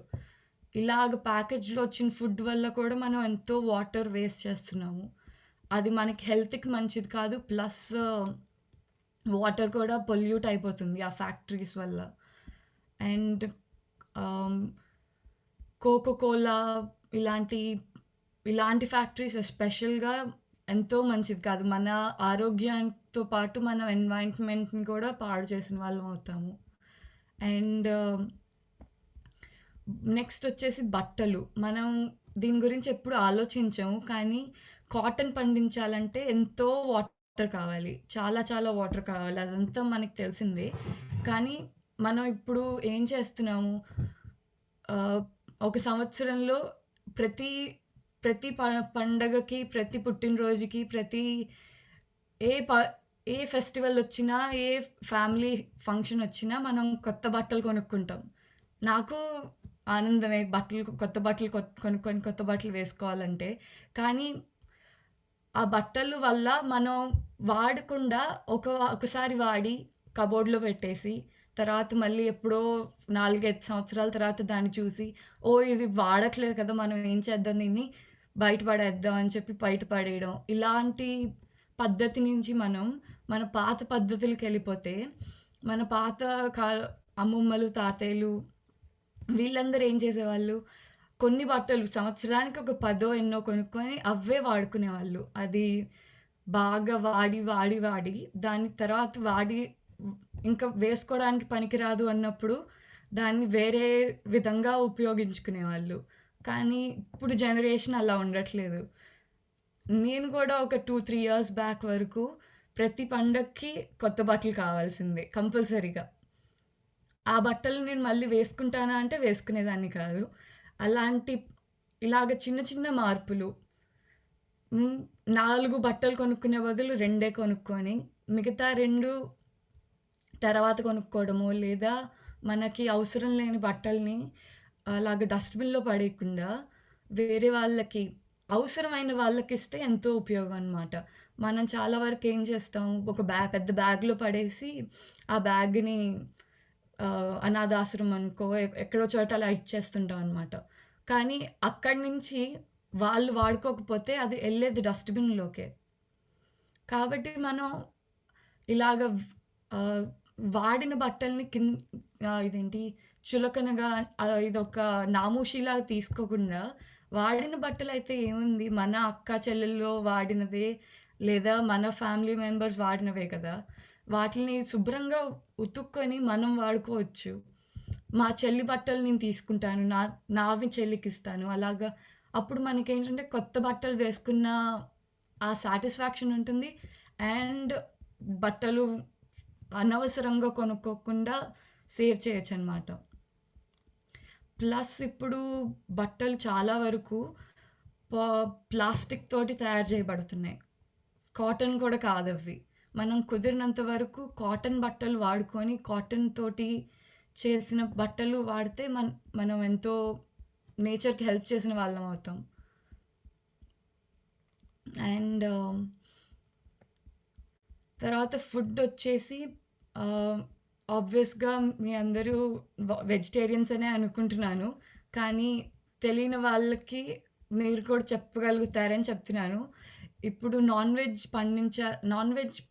ఇలాగ ప్యాకేజ్‌లో వచ్చిన ఫుడ్ వల్ల కూడా మనం ఎంతో వాటర్ వేస్ట్ చేస్తున్నాము. అది మనకి హెల్త్‌కి మంచిది కాదు. ప్లస్ వాటర్ కూడా పొల్యూట్ అయిపోతుంది ఆ ఫ్యాక్టరీస్ వల్ల. అండ్ ఆహ్, కోకో కోలా ఇలాంటి ఇలాంటి ఫ్యాక్టరీస్ ఎస్పెషల్‌గా ఎంతో మంచిది కాదు. మన ఆరోగ్యంతో పాటు మన ఎన్వైర్న్‌మెంట్‌ని కూడా పాడు చేసిన వాళ్ళం అవుతాము. అండ్ నెక్స్ట్ వచ్చేసి బట్టలు. మనం దీని గురించి ఎప్పుడు ఆలోచించము. కానీ కాటన్ పండించాలంటే ఎంతో వాటర్ కావాలి. చాలా చాలా వాటర్ కావాలి. అదంతా మనకు తెలిసిందే. కానీ మనం ఇప్పుడు ఏం చేస్తున్నాము? ఆహ్, ఒక సంవత్సరంలో ప్రతి ప్రతి పండగకి, ప్రతి పుట్టినరోజుకి, ఏ ప ఏ ఫెస్టివలొచ్చినా, ఏ ఫ్యామిలీ ఫంక్షనొచ్చినా మనం కొత్త బట్టలు కొనుక్కుంటాం. నాకు ఆనందమే కొత్త బట్టలు కొనుక్కొని కొత్త బట్టలు వేసుకోవాలంటే. కానీ ఆ బట్టలు వల్ల మనం వాడకుండా ఒకసారి వాడి కబోర్డ్‌లో పెట్టేసి, తర్వాత మళ్ళీ ఎప్పుడో 4, 5 సంవత్సరాల తర్వాత దాన్ని చూసి, ఓహ్! ఇది వాడట్లేదు కదా! మనం ఏం చేద్దాం దీన్ని బయట పడేద్దాం అని చెప్పి బయట పడేయడం. ఇలాంటి పద్ధతి నుంచి మనం మన పాత పద్ధతులకెళ్ళిపోతే, మన పాత కా అమ్మమ్మలు, తాతయ్యలు వీళ్ళందరూ ఏం చేసేవాళ్ళు, కొన్ని బట్టలు సంవత్సరానికి ఒక పదో, ఎన్నో కొనుక్కొని అవే వాడుకునేవాళ్ళు. అది బాగా వాడి దాన్ని తర్వాత ఇంకా వేసుకోవడానికి పనికిరాదు అన్నప్పుడు దాన్ని వేరే విధంగా ఉపయోగించుకునేవాళ్ళు. కానీ ఇప్పుడు జనరేషన్ అలా ఉండట్లేదు. నేను కూడా ఒక 2, 3 ఇయర్స్ బ్యాక్ వరకు ప్రతి పండక్కి కొత్త బట్టలు కావాల్సిందే కంపల్సరీగా. ఆ బట్టలు నేను మళ్ళీ వేసుకుంటానా అంటే వేసుకునేదాన్ని కాదు. అలాంటి ఇలాగ చిన్న చిన్న మార్పులు. 4 బట్టలు కొనుక్కునే బదులు 2 కొనుక్కొని, మిగతా 2 తర్వాత కొనుక్కోవడమో, లేదా మనకి అవసరం లేని బట్టల్ని అలాగ డస్ట్‌బిన్‌లో పడేయకుండా వేరే వాళ్ళకి, అవసరమైన వాళ్ళకిస్తే ఎంతో ఉపయోగం అనమాట. మనం చాలా వరకు ఏం చేస్తాం, ఒక పెద్ద బ్యాగ్‌లో పడేసి, ఆ బ్యాగ్‌ని అనాథాశ్రమంకో ఎక్కడో చోట అలా ఇచ్చేస్తుంటాం అనమాట. కానీ అక్కడి నుంచి వాళ్ళు వాడుకోకపోతే అది ఎళ్ళేది డస్ట్‌బిన్‌లోకే. కాబట్టి మనం ఇలాగ ఆహ్, వాడిన బట్టల్ని ఇదేంటి చులకనగా ఇదొక నామూషీలాగా తీసుకోకుండా, వాడిన బట్టలైతే ఏముంది, మన అక్క చెల్లెల్లో వాడినదే, లేదా మన ఫ్యామిలీ మెంబర్స్ వాడినవే కదా! వాటిల్ని శుభ్రంగా ఉతుక్కొని మనం వాడుకోవచ్చు. మా చెల్లి బట్టలు నేను తీసుకుంటాను. నావి చెల్లికిస్తాను. అలాగా అప్పుడు మనకేంటంటే కొత్త బట్టలు వేసుకున్న ఆ సాటిస్ఫాక్షన్ ఉంటుంది. అండ్ బట్టలు అనవసరంగా కొనుక్కోకుండా సేవ్ చేయొచ్చనమాట. ప్లస్ ఇప్పుడు బట్టలు చాలా వరకు ప ప్లాస్టిక్ తోటి తయారు చేయబడుతున్నాయి. కాటన్ కూడా కాదవి. మనం కుదిరినంత వరకు కాటన్ బట్టలు వాడుకొని, కాటన్ తోటి చేసిన బట్టలు వాడితే మనం ఎంతో నేచర్‌కి హెల్ప్ చేసిన వాళ్ళం అవుతాం. అండ్ తర్వాత ఫుడ్డొచ్చేసి ఆబ్వియస్‌గా మీ అందరూ వెజిటేరియన్స్ అనే అనుకుంటున్నాను. కానీ తెలియని వాళ్ళకి మీరు కూడా చెప్పగలుగుతారని చెప్తున్నాను. ఇప్పుడు నాన్ వెజ్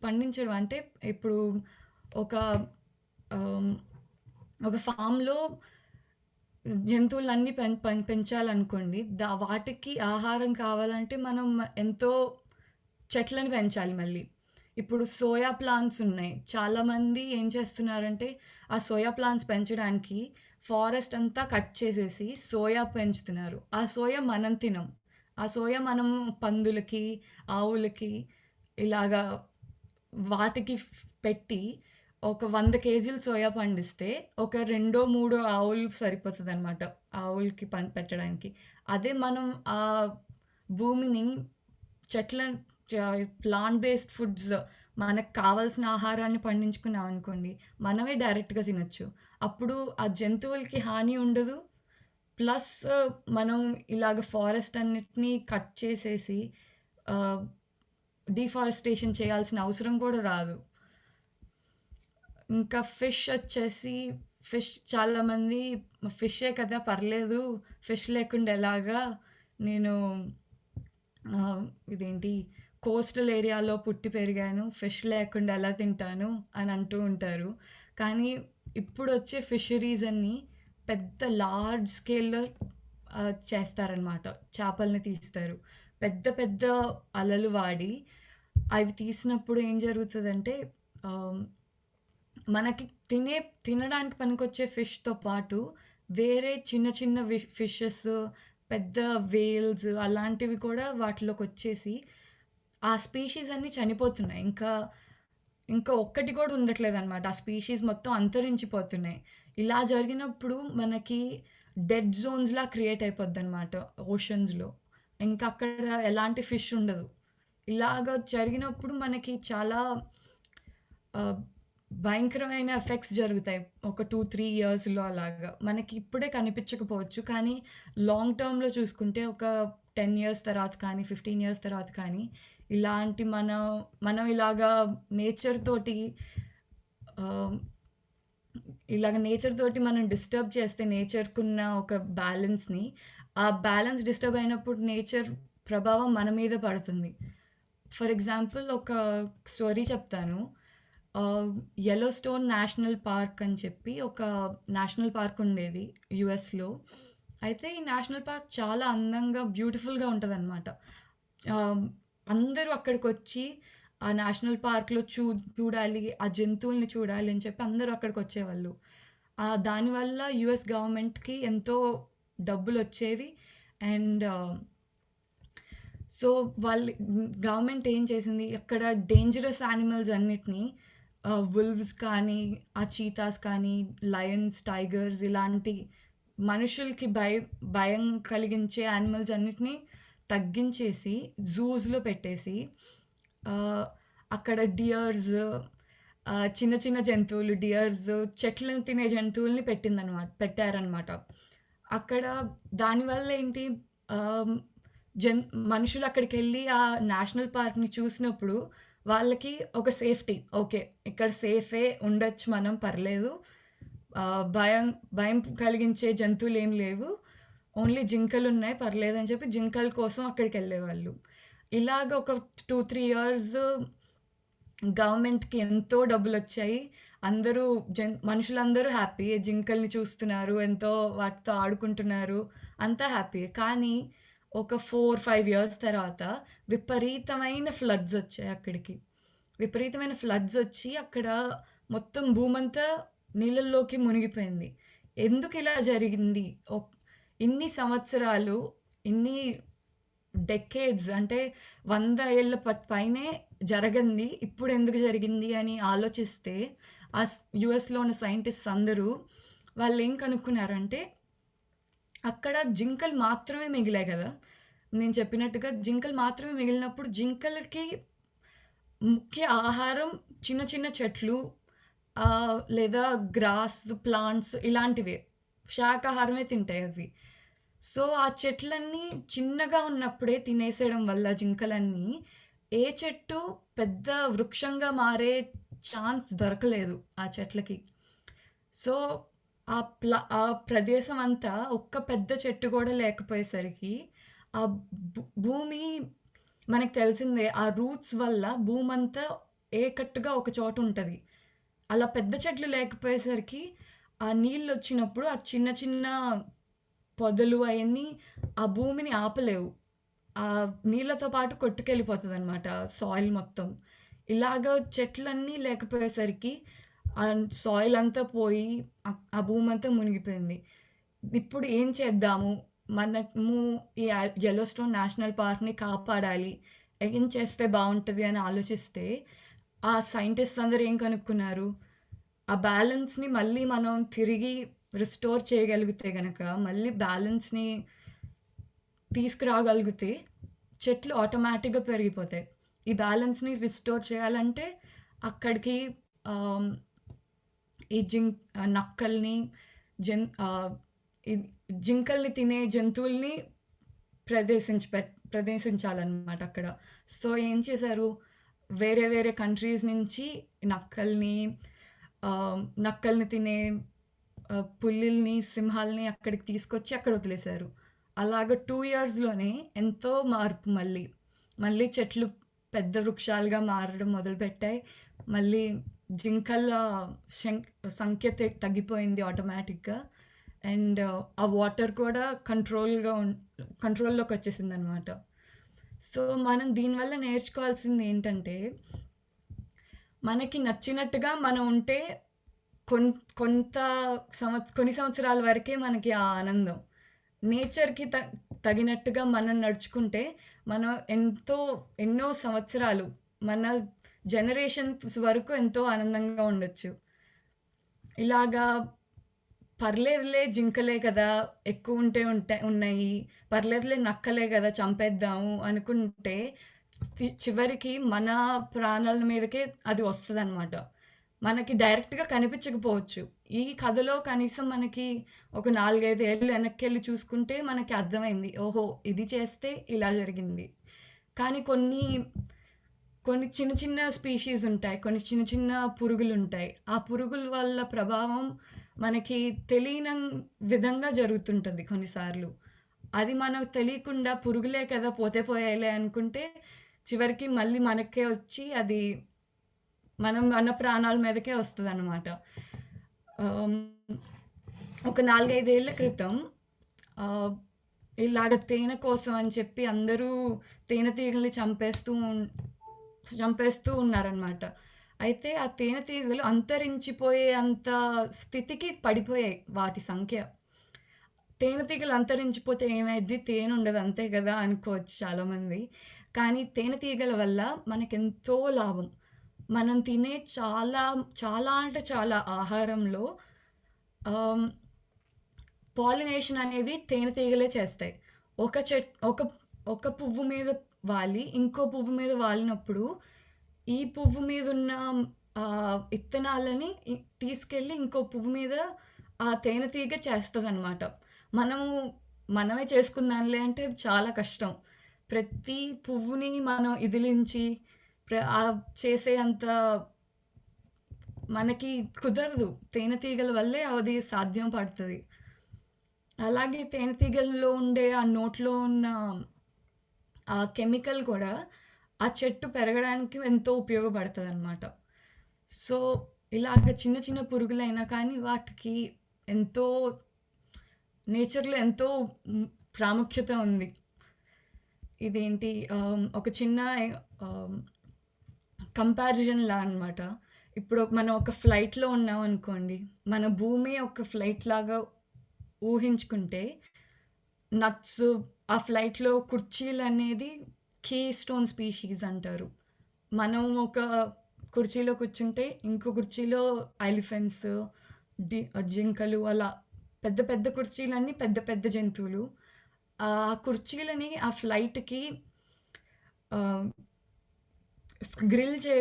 పండించడం అంటే ఇప్పుడు ఒక ఆహ్, ఒక ఫామ్‌లో జంతువులన్నీ పెంచాలనుకోండి. వాటికి ఆహారం కావాలంటే మనం ఎంతో చెట్లను పెంచాలి మళ్ళీ. ఇప్పుడు సోయా ప్లాంట్స్ ఉన్నాయి. చాలామంది ఏం చేస్తున్నారంటే, ఆ సోయా ప్లాంట్స్ పెంచడానికి ఫారెస్ట్ అంతా కట్ చేసేసి సోయా పెంచుతున్నారు. ఆ సోయా మనం తినం. ఆ సోయా మనం పందులకి, ఆవులకి ఇలాగా వాటికి పెట్టి ఒక 100 కేజీలు సోయా పండిస్తే, ఒక రెండో, మూడో ఆవులు సరిపోతదనమాట. ఆవులకి పెట్టడానికి. అదే మనం ఆ భూమిని చెట్లను ప్లాంట్ బేస్డ్ ఫుడ్స్ మనకు కావాల్సిన ఆహారాన్ని పండించుకున్నామనుకోండి, మనమే డైరెక్ట్‌గా తినొచ్చు. అప్పుడు ఆ జంతువులకి హాని ఉండదు. ప్లస్ మనం ఇలాగ ఫారెస్ట్ అన్నిటిని కట్ చేసేసి ఆహ్, డిఫారెస్టేషన్ చేయాల్సిన అవసరం కూడా రాదు. ఇంకా ఫిష్ చాలామంది ఫిషే కదా! పర్లేదు. ఫిష్ లేకుండా ఎలాగా? నేను ఇదేంటి కోస్టల్ ఏరియాలో పుట్టి పెరిగాను. ఫిష్ లేకుండా ఎలా తింటాను అని అంటూ ఉంటారు. కానీ ఇప్పుడొచ్చే ఫిషరీస్ అన్నీ పెద్ద లార్జ్ స్కేల్‌లో చేస్తారనమాట. చేపల్ని తీస్తారు. పెద్ద పెద్ద అలలు వాడి అవి తీసినప్పుడు ఏం జరుగుతదంటే ఆహ్, మనకి తినడానికి పనికొచ్చే ఫిష్‌తో పాటు వేరే చిన్న చిన్న ఫిషెస్, పెద్ద వేల్స్ అలాంటివి కూడా వాటిలోకొచ్చేసి ఆ స్పీషీస్ అన్నీ చనిపోతున్నాయి. ఇంకా ఒక్కటి కూడా ఉండట్లేదనమాట. ఆ స్పీషీస్ మొత్తం అంతరించిపోతున్నాయి. ఇలా జరిగినప్పుడు మనకి డెడ్ జోన్స్‌లా క్రియేట్ అయిపోద్దనమాట ఓషన్స్‌లో. ఇంకా అక్కడ ఎలాంటి ఫిష్ ఉండదు. ఇలాగ జరిగినప్పుడు మనకి చాలా ఆహ్, భయంకరమైన ఎఫెక్ట్స్ జరుగుతాయి. ఒక 2, 3 ఇయర్స్‌లో అలాగా. మనకి ఇప్పుడే కనిపించకపోవచ్చు. కానీ లాంగ్ టర్మ్‌లో చూసుకుంటే ఒక 10 ఇయర్స్ తర్వాత కానీ, 15 ఇయర్స్ తర్వాత కానీ ఇలాంటి మనం ఇలాగా నేచర్ తోటి ఆహ్, ఇలాగ నేచర్ తోటి మనం డిస్టర్బ్ చేస్తే నేచర్‌కున్న ఒక బ్యాలెన్స్‌ని, ఆ బ్యాలెన్స్ డిస్టర్బ్ అయినప్పుడు నేచర్ ప్రభావం మన మీద పడుతుంది. ఫర్ ఎగ్జాంపుల్ ఒక స్టోరీ చెప్తాను. ఆహ్, యెల్లోస్టోన్ నేషనల్ పార్క్ అని చెప్పి ఒక నేషనల్ పార్క్ ఉండేది యూఎస్‌లో. అయితే ఈ నేషనల్ పార్క్ చాలా అందంగా, బ్యూటిఫుల్‌గా ఉంటదనమాట. ఆహ్, అందరూ అక్కడికొచ్చి ఆ నేషనల్ పార్క్‌లో చూడాలి, ఆ జంతువుల్ని చూడాలి అని చెప్పి అందరూ అక్కడికొచ్చేవాళ్ళు. దానివల్ల యూఎస్ గవర్నమెంట్‌కి ఎంతో డబ్బులొచ్చేవి. అండ్ సో, గవర్నమెంట్ ఏం చేసింది, అక్కడ డేంజరస్ యానిమల్స్ అన్నిటిని వుల్వ్స్ కానీ, ఆ చీతాస్ కానీ, లయన్స్, టైగర్స్ ఇలాంటి మనుషులకి భయం కలిగించే యానిమల్స్ అన్నిటిని తగ్గించేసి జూస్‌లో పెట్టేసి ఆహ్, అక్కడ డియర్స్, చిన్న చిన్న జంతువులు, డియర్స్, చెట్లను తినే జంతువుల్ని పెట్టారనమాట. అక్కడ దానివల్ల ఏంటి, ఆహ్, జన్ మనుషులు అక్కడికెళ్ళి ఆ నేషనల్ పార్క్‌ని చూసినప్పుడు వాళ్ళకి ఒక సేఫ్టీ. ఓకే. ఇక్కడ సేఫే ఉండొచ్చు మనం, పర్లేదు. భయం భయం కలిగించే జంతువులేమి లేవు. ఓన్లీ జింకలున్నాయి, పర్లేదని చెప్పి జింకల కోసం అక్కడికెళ్ళేవాళ్ళు. ఇలాగ ఒక 2, 3 ఇయర్స్ గవర్నమెంట్‌కి ఎంతో డబ్బులొచ్చాయి. అందరూ మనుషులందరూ హ్యాపీయే. జింకల్ని చూస్తున్నారు, ఎంతో వాటితో ఆడుకుంటున్నారు. అంతా హ్యాపీయే. కానీ ఒక 4, 5 ఇయర్స్ తర్వాత విపరీతమైన ఫ్లడ్సొచ్చాయి అక్కడికి. విపరీతమైన ఫ్లడ్సొచ్చి అక్కడ మొత్తం భూమంతా నీళ్ళల్లోకి మునిగిపోయింది. ఎందుకిలా జరిగింది? ఇన్ని సంవత్సరాలు, ఇన్ని డెకేడ్స్ అంటే 100 ఏళ్ల పైనే జరగంది. ఇప్పుడెందుకు జరిగింది అని ఆలోచిస్తే, యూఎస్‌లో ఉన్న సైంటిస్ట్స్ అందరూ వాళ్ళేం కనుక్కున్నారంటే, అక్కడ జింకలు మాత్రమే మిగిలాయి గదా! నేను చెప్పినట్టుగా జింకలు మాత్రమే మిగిలినప్పుడు జింకలకి ముఖ్య ఆహారం చిన్న చిన్న చెట్లు, లేదా గ్రాస్, ప్లాంట్స్ ఇలాంటివే. శాకాహారమే తింటాయి అవి. సో, ఆ చెట్లన్నీ చిన్నగా ఉన్నప్పుడే తినేసేయడం వల్ల జింకలన్నీ, ఏ చెట్టు పెద్ద వృక్షంగా మారే ఛాన్స్ దొరకలేదు ఆ చెట్లకి. సో, ఆ ప్రదేశం అంతా ఒక్క పెద్ద చెట్టు గూడా లేకపోయేసరికి, ఆ భూమి మనకు తెలిసిందే. ఆ రూట్స్ వల్ల భూమంతా ఏకట్టుగా ఒక చోటుంటది. అలా పెద్ద చెట్లు లేకపోయేసరికి, ఆ నీళ్ళొచ్చినప్పుడు ఆ చిన్న చిన్న పొదలు అయన్నీ ఆ భూమిని ఆపలేవు. ఆ నీళ్ళతో పాటు కొట్టుకెళ్ళిపోతదనమాట సాయిల్ మొత్తం. ఇలాగ చెట్లన్నీ లేకపోయేసరికి సాయిల్ అంతా పోయి ఆ భూమంతా మునిగిపోయింది. ఇప్పుడు ఏం చేద్దాము? మనము ఈ యెల్లోస్టోన్ నేషనల్ పార్క్‌ని కాపాడాలి. ఏం చేస్తే బావుంటది అని ఆలోచిస్తే, ఆ సైంటిస్ట్స్ అందరూ ఏం కనుక్కున్నారు? ఆ బ్యాలెన్స్‌ని మళ్ళీ మనం తిరిగి రిస్టోర్ చేయగలిగితే గనక, మళ్ళీ బ్యాలెన్స్‌ని తీసుకురాగలిగితే చెట్లు ఆటోమేటిక్‌గా పెరిగిపోతాయి. ఈ బ్యాలెన్స్‌ని రిస్టోర్ చేయాలంటే అక్కడికి ఆహ్, ఈ నక్కల్ని, ఆహ్, ఈ జింకల్ని తినే జంతువుల్ని ప్రదేశించాలన్నమాట అక్కడ. సో, ఏం చేశారు, వేరే వేరే కంట్రీస్ నుంచి నక్కల్ని, నక్కల్ని తినే పులిల్ని, సింహాల్ని అక్కడికి తీసుకొచ్చి అక్కడ వదిలేశారు. అలాగా 2 ఇయర్స్‌లోనే ఎంతో మార్పు మళ్ళీ. మళ్ళీ చెట్లు పెద్ద వృక్షాలుగా మారడం మొదలుపెట్టాయి. మళ్ళీ జింకల శం సంఖ్య తగ్గిపోయింది ఆటోమేటిక్‌గా. అండ్ ఆ వాటర్ కూడా కంట్రోల్‌లోకొచ్చేసిందనమాట. సో, మనం దీనివల్ల నేర్చుకోవాల్సిందేంటంటే, మనకి నచ్చినట్టుగా మనం ఉంటే కొన్ కొంత కొన్ని సంవత్సరాల వరకే మనకి ఆ ఆనందం. నేచర్‌కి తగినట్టుగా మనం నడుచుకుంటే, మనం ఎన్నో సంవత్సరాలు, మన జనరేషన్స్ వరకు ఎంతో ఆనందంగా ఉండొచ్చు. ఇలాగా పర్లేదులే జింకలే కదా! ఎక్కువుంటే ఉన్నాయి. పర్లేదులే నక్కలే గదా! చంపేద్దాము అనుకుంటే చివరికి మన ప్రాణాల మీదకే అది వస్తదనమాట. మనకి డైరెక్ట్‌గా కనిపించకపోవచ్చు. ఈ కథలో కనీసం మనకి ఒక 4, 5 ఏళ్ళు వెనక్కెళ్ళి చూసుకుంటే మనకి అర్థమైంది. ఓహో! ఇది చేస్తే ఇలా జరిగింది. కానీ కొన్ని చిన్న చిన్న స్పీషీస్ ఉంటాయి. కొన్ని చిన్న చిన్న పురుగులుంటాయి. ఆ పురుగుల వల్ల ప్రభావం మనకి తెలియని విధంగా జరుగుతుంటది కొన్నిసార్లు. అది మనకు తెలియకుండా పురుగులే కదా! పోతే పోయాయిలే అనుకుంటే చివరికి మళ్ళీ మనకే వచ్చి అది మన ప్రాణాల మీదకే వస్తదనమాట. ఆహ్, ఒక 4, 5 ఏళ్ల క్రితం ఆహ్, ఇలాగ తేనె కోసం అని చెప్పి అందరూ తేనెటీగల్ని చంపేస్తూ ఉన్నారనమాట. అయితే ఆ తేనెటీగలు అంతరించిపోయే అంత స్థితికి పడిపోయాయి వాటి సంఖ్య. తేనెటీగలు అంతరించిపోతే ఏమైద్ది? తేనుండదు అంతే గదా! అనుకోవచ్చు చాలామంది. కానీ తేనెటీగల వల్ల మనకెంతో లాభం. మనం తినే చాలా, చాలా అంటే చాలా ఆహారంలో ఆహ్, పాలినేషన్ అనేది తేనెటీగలే చేస్తాయి. ఒక చెట్ ఒక ఒక పువ్వు మీద వాలి, ఇంకో పువ్వు మీద వాలినప్పుడు, ఈ పువ్వు మీదున్న ఇత్తనాలని తీసుకెళ్ళి ఇంకో పువ్వు మీద ఆ తేనెటీగ చేస్తదనమాట. మనము మనమే చేసుకుందాంలే అంటే అది చాలా కష్టం. ప్రతి పువ్వుని మనం ఇదిలించి చేసే అంత మనకి కుదరదు. తేనెటీగల వల్లే అది సాధ్యం పడతది. అలాగే తేనెటీగల్లో ఉండే ఆ నోట్లో ఉన్న ఆ కెమికల్ కూడా ఆ చెట్టు పెరగడానికి ఎంతో ఉపయోగపడతదనమాట. సో, ఇలాగ చిన్న చిన్న పురుగులైనా కానీ వాటికి ఎంతో నేచర్‌లో ఎంతో ప్రాముఖ్యత ఉంది. ఇదేంటి ఒక చిన్న ఆహ్, కంపారిజన్‌లా అనమాట. ఇప్పుడు మనం ఒక ఫ్లైట్‌లో ఉన్నామనుకోండి. మన భూమి ఒక ఫ్లైట్‌లాగా ఊహించుకుంటే నట్స్ ఆ ఫ్లైట్‌లో కుర్చీలనేది కీ స్టోన్ స్పీషీస్ అంటారు. మనం ఒక కుర్చీలో కూర్చుంటే, ఇంకో కుర్చీలో ఎలిఫెంట్స్, జింకలు అలా పెద్ద పెద్ద కుర్చీలన్నీ పెద్ద పెద్ద జంతువులు. ఆ కుర్చీలని ఆ ఫ్లైట్‌కి ఆహ్, గ్రిల్ చే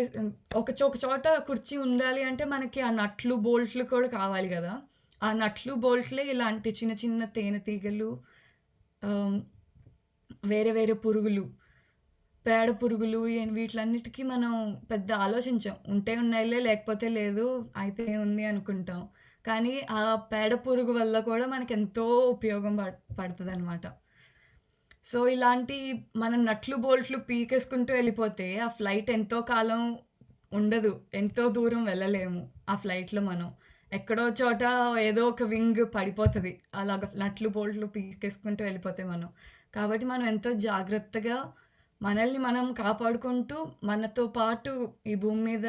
ఒక చోట కుర్చీ ఉండాలి అంటే మనకి ఆ నట్లు, బోల్ట్‌లు కూడా కావాలి గదా! ఆ నట్లు, బోల్ట్‌లే ఇలాంటి చిన్న చిన్న తేనెటీగలు, ఆహ్, వేరే వేరే పురుగులు, పేడ పురుగులు వీటిలన్నిటికి మనం పెద్ద ఆలోచించం. ఉంటే ఉన్నాయిలే లేకపోతే లేదు. అయితే ఉంది అనుకుంటాం. కానీ ఆ పేడ పురుగు వల్ల కూడా మనకెంతో ఉపయోగం పడతదనమాట. సో, ఇలాంటి మనం నట్లు, బోల్ట్‌లు పీకేసుకుంటూ వెళ్ళిపోతే ఆ ఫ్లైట్ ఎంతో కాలం ఉండదు. ఎంతో దూరం వెళ్ళలేము ఆ ఫ్లైట్‌లో మనం. ఎక్కడో చోట ఏదో ఒక వింగ్ పడిపోతది. అలాగ నట్లు, బోల్ట్‌లు పీకేసుకుంటూ వెళ్ళిపోతే మనం. కాబట్టి మనం ఎంతో జాగ్రత్తగా మనల్ని మనం కాపాడుకుంటూ, మనతో పాటు ఈ భూమి మీద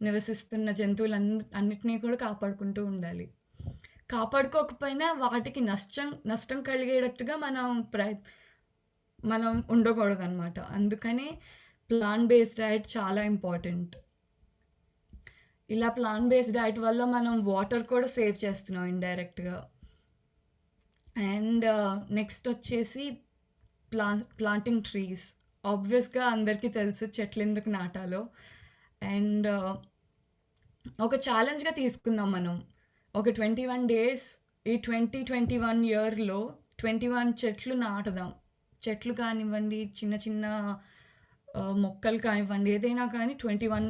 నివసిస్తున్న అన్నిటిని కూడా కాపాడుకుంటూ ఉండాలి. కాపాడుకోకపోయినా వాటికి నష్టం కలిగేటట్టుగా మనం ఉండకూడదనమాట. అందుకనే ప్లాంట్ బేస్డ్ డైట్ చాలా ఇంపార్టెంట్. ఇలా ప్లాంట్ బేస్డ్ డైట్ వల్ల మనం వాటర్ కూడా సేవ్ చేస్తున్నాం ఇండైరెక్ట్‌గా. అండ్ నెక్స్టొచ్చేసి ప్లాంటింగ్ ట్రీస్. ఆబ్వియస్‌గా అందరికీ తెలుసు చెట్లెందుకు నాటాలో. అండ్ ఒక ఛాలెంజ్‌గా తీసుకుందాం మనం. ఒక 21 డేస్ ఈ 2021 ఇయర్‌లో 21 చెట్లు నాటుదాం. చెట్లు కానివ్వండి, చిన్న చిన్న మొక్కలు కానివ్వండి, ఏదైనా కానీ 21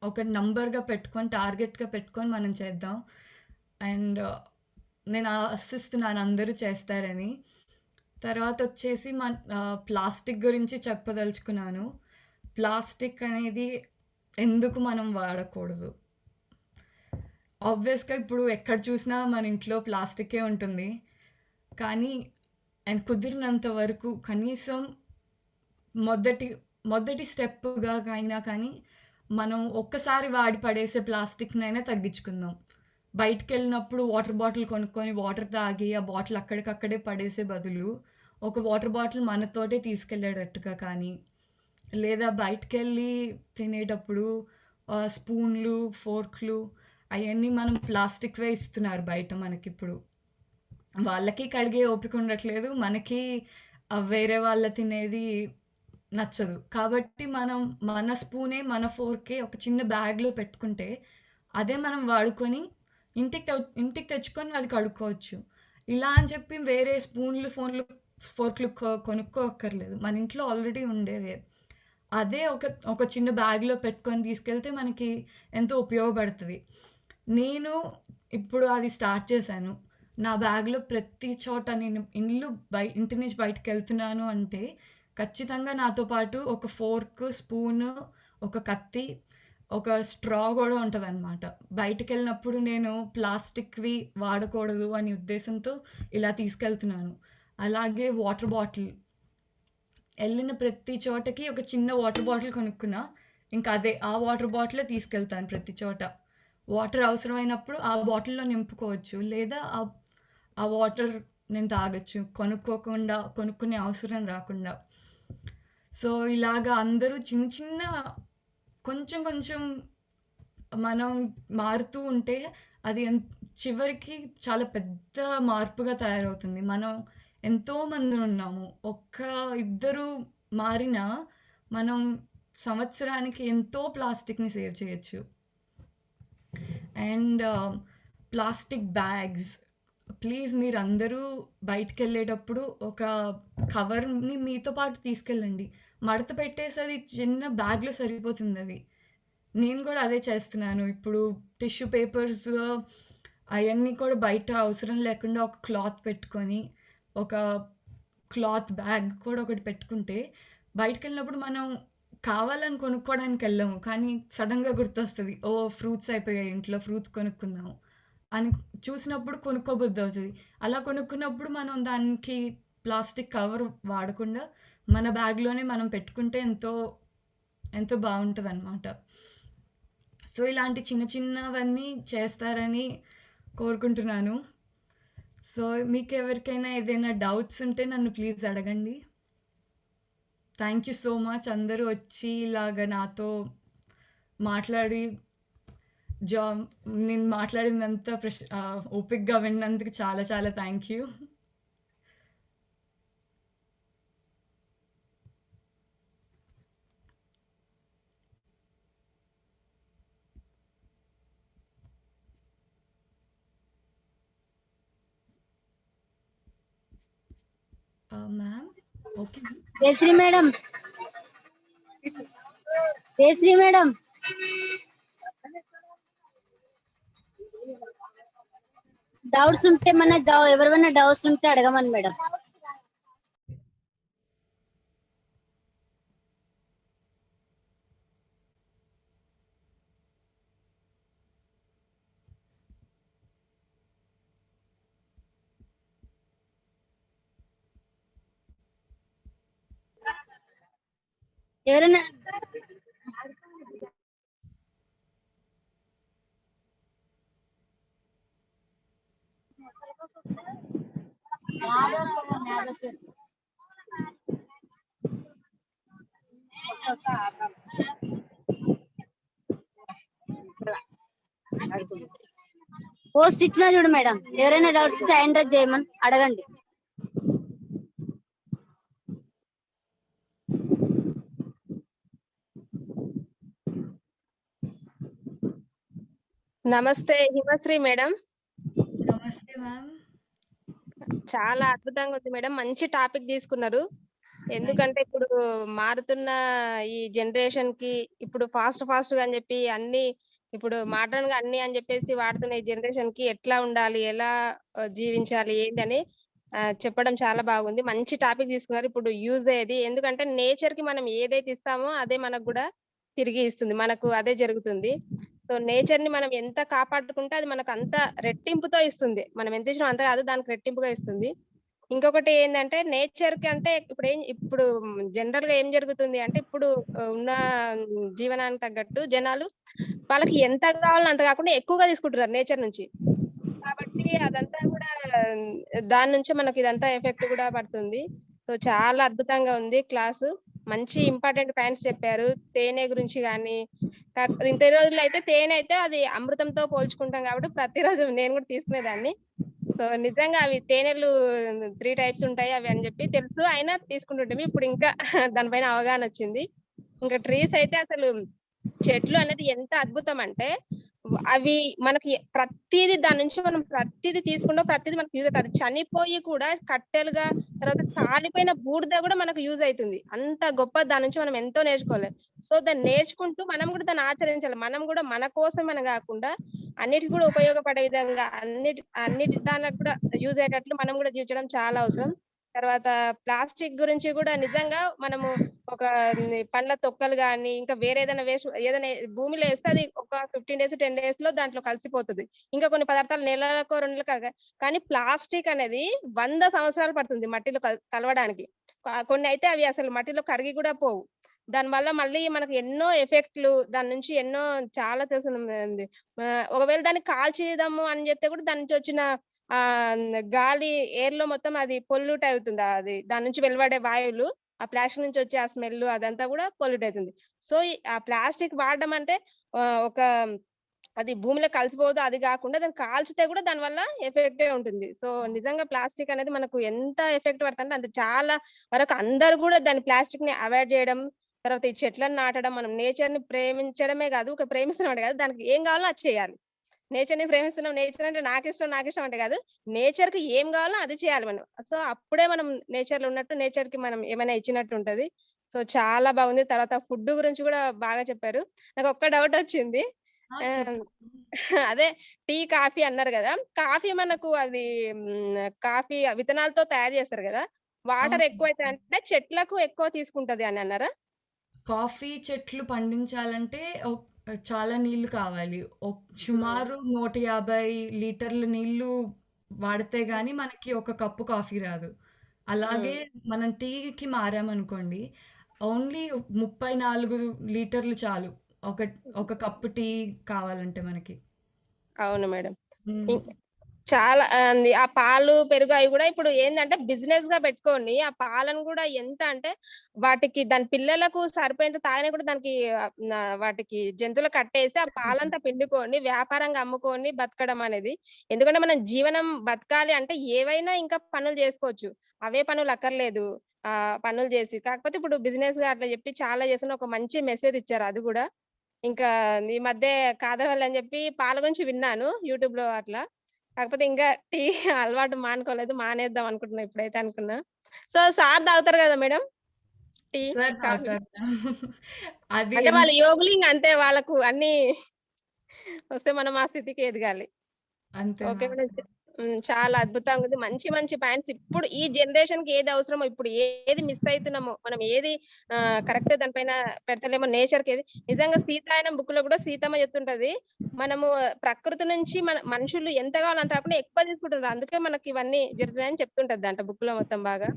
ఒక నంబర్‌గా పెట్టుకొని, టార్గెట్‌గా పెట్టుకొని మనం చేద్దాం. అండ్ నేను ఆశిస్తున్నాను అందరూ చేస్తారని. తర్వాతొచ్చేసి ప్లాస్టిక్ గురించి చెప్పదలుచుకున్నాను. ప్లాస్టిక్ అనేది ఎందుకు మనం వాడకూడదు? ఆబ్వియస్‌గా ఇప్పుడు ఎక్కడ చూసినా మన ఇంట్లో ప్లాస్టిక్కే ఉంటుంది. కానీ కుదిరినంత వరకు కనీసం మొదటి మొదటి స్టెప్పుగా అయినా కానీ మనం ఒక్కసారి వాడి పడేసే ప్లాస్టిక్‌నైనా తగ్గించుకుందాం. బయటికెళ్ళినప్పుడు వాటర్ బాటిల్ కొనుక్కొని వాటర్ తాగి ఆ బాటిల్ అక్కడికక్కడే పడేసే బదులు ఒక వాటర్ బాటిల్ మనతోటే తీసుకెళ్ళేటట్టుగా కానీ, లేదా బయటికెళ్ళి తినేటప్పుడు స్పూన్లు, ఫోర్క్‌లు అయన్నీ మనం ప్లాస్టిక్‌వే ఇస్తున్నారు బయట మనకిప్పుడు. వాళ్ళకి కడిగే ఓపిక ఉండట్లేదు. మనకి వేరే వాళ్ళు తినేది నచ్చదు. కాబట్టి మనం మన స్పూనే, మన ఫోర్కే ఒక చిన్న బ్యాగ్‌లో పెట్టుకుంటే, అదే మనం వాడుకొని ఇంటికి తెచ్చుకొని అది కడుక్కోవచ్చు. ఇలా అని చెప్పి వేరే స్పూన్లు, ఫోర్క్‌లు కొనుక్కోక్కర్లేదు. మన ఇంట్లో ఆల్రెడీ ఉండేవే. అదే ఒక చిన్న బ్యాగ్‌లో పెట్టుకొని తీసుకెళ్తే మనకి ఎంతో ఉపయోగపడతది. నేను ఇప్పుడు అది స్టార్ట్ చేశాను. నా బ్యాగ్‌లో ప్రతి చోట నేను ఇంటి నుంచి బయటికెళ్తున్నాను అంటే ఖచ్చితంగా నాతో పాటు ఒక ఫోర్క్, స్పూను, ఒక కత్తి, ఒక స్ట్రా గూడా ఉంటదనమాట. బయటికెళ్ళినప్పుడు నేను ప్లాస్టిక్‌వి వాడకూడదు అనే ఉద్దేశంతో ఇలా తీసుకెళ్తున్నాను. అలాగే వాటర్ బాటిల్. ఎళ్ళిన ప్రతి చోటకి ఒక చిన్న వాటర్ బాటిల్ కొనుక్కున్నా. ఇంకా అదే ఆ వాటర్ బాటిలే తీసుకెళ్తాను ప్రతి చోట. వాటర్ అవసరమైనప్పుడు ఆ బాటిల్‌లో నింపుకోవచ్చు. లేదా ఆ వాటర్ నేను తాగొచ్చు. కొనుక్కునే అవసరం రాకుండా. సో, ఇలాగ అందరూ చిన్న చిన్న కొంచెం కొంచెం మనం మారుతూ ఉంటే అది చివరికి చాలా పెద్ద మార్పుగా తయారవుతుంది. మనం ఎంతోమందున్నాము. ఇద్దరు మారినా మనం సంవత్సరానికి ఎంతో ప్లాస్టిక్‌ని సేవ్ చేయొచ్చు. And plastic bags. ప్లీజ్ మీరందరూ బయటికెళ్ళేటప్పుడు ఒక కవర్‌ని మీతో పాటు తీసుకెళ్ళండి. మడత పెట్టేసి అది చిన్న బ్యాగ్‌లో సరిపోతుందది. నేను గూడా అదే చేస్తున్నాను. ఇప్పుడు టిష్యూ పేపర్స్ అయన్నీ కూడా బయట అవసరం లేకుండా ఒక క్లాత్ పెట్టుకొని, ఒక క్లాత్ బ్యాగ్ కూడా ఒకటి పెట్టుకుంటే, బయటికెళ్ళినప్పుడు మనం కావాలని కొనుక్కోవడానికెళ్ళము. కానీ సడెన్‌గా గుర్తొస్తది. ఓహ్! ఫ్రూట్స్ అయిపోయాయి ఇంట్లో ఫ్రూట్స్ కొనుక్కుందాం అని చూసినప్పుడు కొనుక్కోబుద్దవుతది. అలా కొనుక్కున్నప్పుడు మనం దానికి ప్లాస్టిక్ కవర్ వాడకుండా, మన బ్యాగ్‌లోనే మనం పెట్టుకుంటే ఎంతో బావుంటదనమాట. సో, ఇలాంటి చిన్న చిన్నవన్నీ చేస్తారని కోరుకుంటున్నాను. సో, మీకెవరికైనా ఏదైనా డౌట్స్ ఉంటే నన్ను ప్లీజ్ అడగండి. థ్యాంక్ యూ సో మచ్ అందరూ వచ్చి ఇలాగ నాతో మాట్లాడి జా నేను మాట్లాడిందంతా ఓపికగా విన్నందుకు చాలా చాలా thank you. Ma'am okay. Jayashree madam, Jayashree madam, doubts ఉంటే ఎవరివైనా డౌట్స్ ఉంటే అడగమని మేడం. ఎవరైనా పోస్ట్ ఇచ్చినా చూడు మేడం, ఎవరైనా డౌట్స్ హ్యాండ్ రైజ్ చేయమని అడగండి. నమస్తే హిమశ్రీ మేడం. నమస్తే మ్యామ్. చాలా అద్భుతంగా ఉంది మేడం. మంచి టాపిక్ తీసుకున్నారు. ఎందుకంటే ఇప్పుడు మారుతున్న ఈ జనరేషన్ కి ఇప్పుడు ఫాస్ట్ గా అని చెప్పి అన్ని ఇప్పుడు మోడర్న్ గా అన్ని అని చెప్పేసి వాడుతున్న ఈ జనరేషన్ కి ఎట్లా ఉండాలి, ఎలా జీవించాలి ఏంటని చెప్పడం చాలా బాగుంది. మంచి టాపిక్ తీసుకున్నారు. ఇప్పుడు యూజ్ అయ్యేది ఎందుకంటే నేచర్ కి మనం ఏదైతే ఇస్తామో అదే మనకు కూడా తిరిగి ఇస్తుంది. మనకు అదే జరుగుతుంది. సో నేచర్ ని మనం ఎంత కాపాడుకుంటే అది మనకు అంత రెట్టింపుతో ఇస్తుంది. మనం ఎంత ఇచ్చినా అంత కాదు, దానికి రెట్టింపుగా ఇస్తుంది. ఇంకొకటి ఏందంటే నేచర్ కి అంటే ఇప్పుడు జనరల్ గా ఏం జరుగుతుంది అంటే ఇప్పుడు ఉన్న జీవనానికి తగ్గట్టు జనాలు వాళ్ళకి ఎంత కావాలో అంత కాకుండా ఎక్కువగా తీసుకుంటున్నారు నేచర్ నుంచి. కాబట్టి అదంతా కూడా దాని నుంచి మనకి ఇదంతా ఎఫెక్ట్ కూడా పడుతుంది. సో చాలా అద్భుతంగా ఉంది క్లాసు. మంచి ఇంపార్టెంట్ పాయింట్స్ చెప్పారు. తేనె గురించి గాని కాకపోతే ఇంత రోజుల్లో అయితే తేనె అయితే అది అమృతంతో పోల్చుకుంటాం కాబట్టి ప్రతిరోజు నేను కూడా తీసుకునేదాన్ని. సో నిజంగా అవి తేనెలు 3 టైప్స్ ఉంటాయి అవి అని చెప్పి తెలుసు. అయినా తీసుకుంటుంటిమి. ఇప్పుడు ఇంకా దానిపైన అవగాహన వచ్చింది. ఇంకా ట్రీస్ అయితే అసలు చెట్లు అనేది ఎంత అద్భుతం అంటే అవి మనకి ప్రతీది దాని నుంచి మనం ప్రతీది తీసుకుంటాం. ప్రతీది మనకు యూజ్ అయితది. అది చనిపోయి కూడా కట్టెలుగా తర్వాత కాలిపోయిన బూడిద గూడా మనకు యూజ్ అయితుంది. అంత గొప్ప దాని నుంచి మనం ఎంతో నేర్చుకోవాలి. సో, దాన్ని నేర్చుకుంటూ మనం గూడా దాన్ని ఆచరించాలి. మనం గూడా మన కోసమని గాకుండా అన్నిటికి కూడా ఉపయోగపడే విధంగా అన్నిటి దానికి కూడా యూజ్ అయ్యేటట్లు మనం గూడా జీవించడం చాలా అవసరం. తర్వాత ప్లాస్టిక్ గురించి గూడా నిజంగా మనము ఒక పండ్ల తొక్కలు గాని, ఇంకా వేరే ఏదైనా ఏదైనా భూమిలో ఏస్తే అది ఒక 15 డేస్, 10 డేస్‌లో దాంట్లో కలిసిపోతది. ఇంకా కొన్ని పదార్థాలు నెలలకో, 2 నెలలకో కానీ ప్లాస్టిక్ అనేది 100 సంవత్సరాలు పడుతుంది మట్టిలో కలవడానికి. కొన్నయితే అవి అసలు మట్టిలో కరిగి గూడా పోవు. దానివల్ల మళ్ళీ మనకు ఎన్నో ఎఫెక్ట్‌లు దాని నుంచి ఎన్నో చాలా తెలుస్తుంది. ఒకవేళ దాన్ని కాల్చేద్దాము అని జెప్తే గూడా దాని నుంచి వచ్చిన గాలి ఎయిర్‌లో మొత్తం అది పొల్యూట్ అవుతుంది. అది దాని నుంచి వెలువడే వాయువులు ఆ ప్లాస్టిక్ నుంచి వచ్చే ఆ స్మెల్ అదంతా గూడా పొల్యూట్ అయితుంది. సో, ఆ ప్లాస్టిక్ వాడడం అంటే ఒక అది భూమిలో కలిసిపోదు. అది గాకుండా దాన్ని కాల్చితే గూడా దానివల్ల ఎఫెక్టే ఉంటుంది. సో, నిజంగా ప్లాస్టిక్ అనేది మనకు ఎంత ఎఫెక్ట్ పడుతుందంటే అంత చాలా వరకు అందరూ గూడా దాన్ని ప్లాస్టిక్‌ని అవాయిడ్ జేయడం, తర్వాత ఈ చెట్లను నాటడం, మనం నేచర్‌ని ప్రేమించడమే గాదు, ప్రేమిస్తున్నామనే గాదు, దానికి ఏం గావాలో అది చేయాలి. నేచర్‌ని ప్రేమిస్తున్నాం. నేచర్ అంటే నాకిష్టం అంటే గాదు. నేచర్‌కి ఏం గావాలో అది చేయాలి మనం. సో, అప్పుడే మనం నేచర్‌లో ఉన్నట్టు, నేచర్‌కి మనం ఏమైనా ఇచ్చినట్టు ఉంటది. సో, చాలా బాగుంది. తర్వాత ఫుడ్ గురించి గూడా బాగా చెప్పారు. నాకొక్క డౌటొచ్చింది. ఆ! ఆహ్, చెప్పండి. అదే టీ, కాఫీ అన్నారు గదా! కాఫీ మనకు అది కాఫీ విత్తనాలతో తయారు జేస్తారు గదా! వాటర్ అవును. ఎక్కువైతాయంటే చెట్లకు ఎక్కువ తీసుకుంటది అని అన్నారా? కాఫీ చెట్లు పండించాలంటే చాలా నీళ్లు కావాలి. హ్మ్. సుమారు 150 లీటర్ల నీళ్లు వాడితే గాని మనకి ఒక కప్పు కాఫీ రాదు. హ్మ్. అలాగే మనం టీకి మారామనుకోండి, ఓన్లీ 34 లీటర్లు చాలు. ఒక ఒక కప్పు టీ కావాలంటే మనకి. అవును మేడం. హ్మ్. చాలా ఆ పాలు, పెరుగు అయి గూడా ఇప్పుడు ఏందంటే బిజినెస్‌గా పెట్టుకొని, ఆ పాలను గూడా ఎంత అంటే వాటికి దాని పిల్లలకు సరిపోయేంత తాగినా కూడా దానికి వాటికి జంతువులకు కట్టేసి ఆ పాలంతా పిండుకొని వ్యాపారంగా అమ్ముకొని బతకడం అనేది. ఎందుకంటే మనం జీవనం బతకాలి అంటే ఏవైనా ఇంకా పనులు జేసుకోవచ్చు. అవే పనులు అక్కర్లేదు. పనులు జేసి. కాకపోతే ఇప్పుడు బిజినెస్‌గా అట్లా జెప్పి చాలా చేస్తున్న ఒక మంచి మెసేజ్ ఇచ్చారు అది గూడా. ఇంకా ఈ మధ్య కాదరవల్లి అని జెప్పి పాల గురించి విన్నాను యూట్యూబ్‌లో అట్లా. కాకపోతే ఇంకా టీ అలవాటు మానుకోలేదు. మానేద్దాం అనుకుంటున్నా ఇప్పుడైతే అనుకున్నా. సో, సార్ తాగుతారు గదా మేడం టీ, సార్ కాఫీ? తాగుతారు. అది అంటే ఎంత వాళ్ళు యోగులు ఇంగ అంతే వాళ్ళకు అన్నీ వస్తే మనం ఆ స్థితికి ఎదగాలి. ఓకే అంతేనా? మేడం. చాలా అద్భుతంగా ఉంది. మంచి మంచి పాయింట్స్ ఇప్పుడు ఈ జనరేషన్‌కి ఏది అవసరమో, ఇప్పుడు ఏది మిస్ అయితున్నామో, మనం ఏది కరెక్ట్ దాని పైన పెడతలేమో నేచర్‌కేది నిజంగా సీతాయనం బుక్‌లో గూడా సీతమ్మ చెప్తుంటది. మనము ప్రకృతి నుంచి మనుషులు ఎంత కావాలో అంత కాకుండా ఎక్కువ తీసుకుంటున్నారు. అందుకే మనకి ఇవన్నీ జరుగుతున్నాయని చెప్తుంటది దాంట్లో బుక్‌లో మొత్తం బాగా.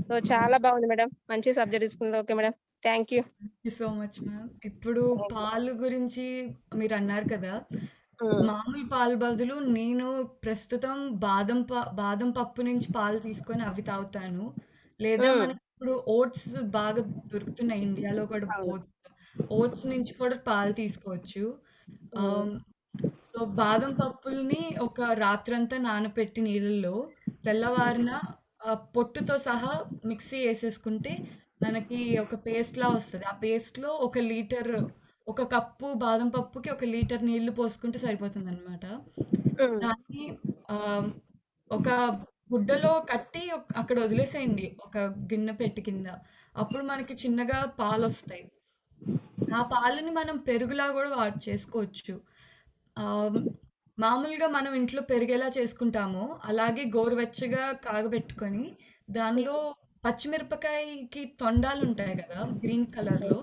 సో, అవును. చాలా బాగుంది మేడం. మంచి సబ్జెక్ట్ తీసుకున్నారు. Okay madam. Thank you. Thank you so much ma'am. ఇప్పుడు థాంక్ యూ. పాలు గురించి మీరన్నారు కదా! హ్మ్. మామూలు పాలు బదులు నేను ప్రస్తుతం బాదం పప్పు నుంచి పాలు తీసుకొని అవి తాగుతాను. లేదా హ్మ్. మనకిప్పుడు ఓట్స్ బాగా దొరుకుతున్నాయి ఇండియాలో కూడా అవును. ఓట్స్ నుంచి కూడా పాలు తీసుకోవచ్చు. హ్మ్. ఆహ్, సో, బాదం పప్పుల్ని ఒక రాత్రంతా నానపెట్టి నీళ్ళల్లో తెల్లవారిన పొట్టుతో సహా మిక్సీ ఏసేసుకుంటే మనకి ఒక పేస్ట్‌లా వస్తది. ఆ పేస్ట్‌లో ఒక కప్పు బాదం పప్పుకి ఒక లీటర్ నీళ్లు పోసుకుంటే సరిపోతుందనమాట. హ్మ్. దాన్ని ఆహ్, ఒక గుడ్డలో కట్టి అక్కడ వదిలేసేయండి. ఒక గిన్నె పెట్టి కింద. అప్పుడు మనకి చిన్నగా పాలొస్తాయి. ఆ పాలని మనం పెరుగులా గూడా చేసుకోవచ్చు. ఆహ్, మామూలుగా మనం ఇంట్లో పెరుగెలా చేసుకుంటామో, అలాగే గోరువెచ్చగా కాగబెట్టుకొని, దానిలో పచ్చిమిరపకాయకి తొండాలుంటాయి గదా! గ్రీన్ కలర్‌లో.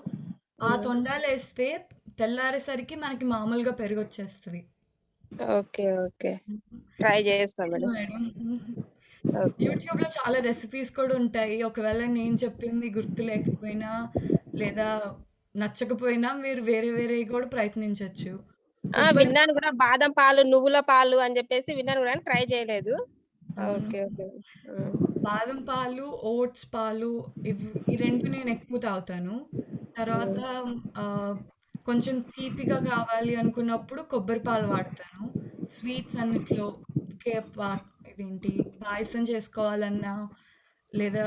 ఆ హ్మ్. తొండాలేస్తే తెల్లారేసరికి మనకి మామూలుగా పెరుగొచ్చేస్తది. ఓకే. ఓకే. ట్రై చేస్తా ఇది మేడం. మేడం. ఓకే. యూట్యూబ్‌లో చాలా రెసిపీస్ కూడా ఉంటాయి. ఒకవేళ నేను చెప్పింది గుర్తు లేకపోయినా, లేదా నచ్చకపోయినా మీరు వేరే వేరేయి కూడా ప్రయత్నించొచ్చు. కొబ్బరి విన్నాను గూడా బాదం పాలు, నువ్వుల పాలు అని జెప్పేసి విన్నాను గూడా గానీ ట్రై చేయలేదు. అవును. ఓకే. ఓకే. హ్మ్. బాదం పాలు, ఓట్స్ పాలు ఈ 2 నేనెక్కువ తాగుతాను. తర్వాత హ్మ్. ఆహ్, కొంచెం తీపిగా కావాలి అనుకున్నప్పుడు కొబ్బరి పాలు వాడతాను. స్వీట్స్ అన్నిట్లో కే పా ఇదేంటి పాయసం చేసుకోవాలన్నా, లేదా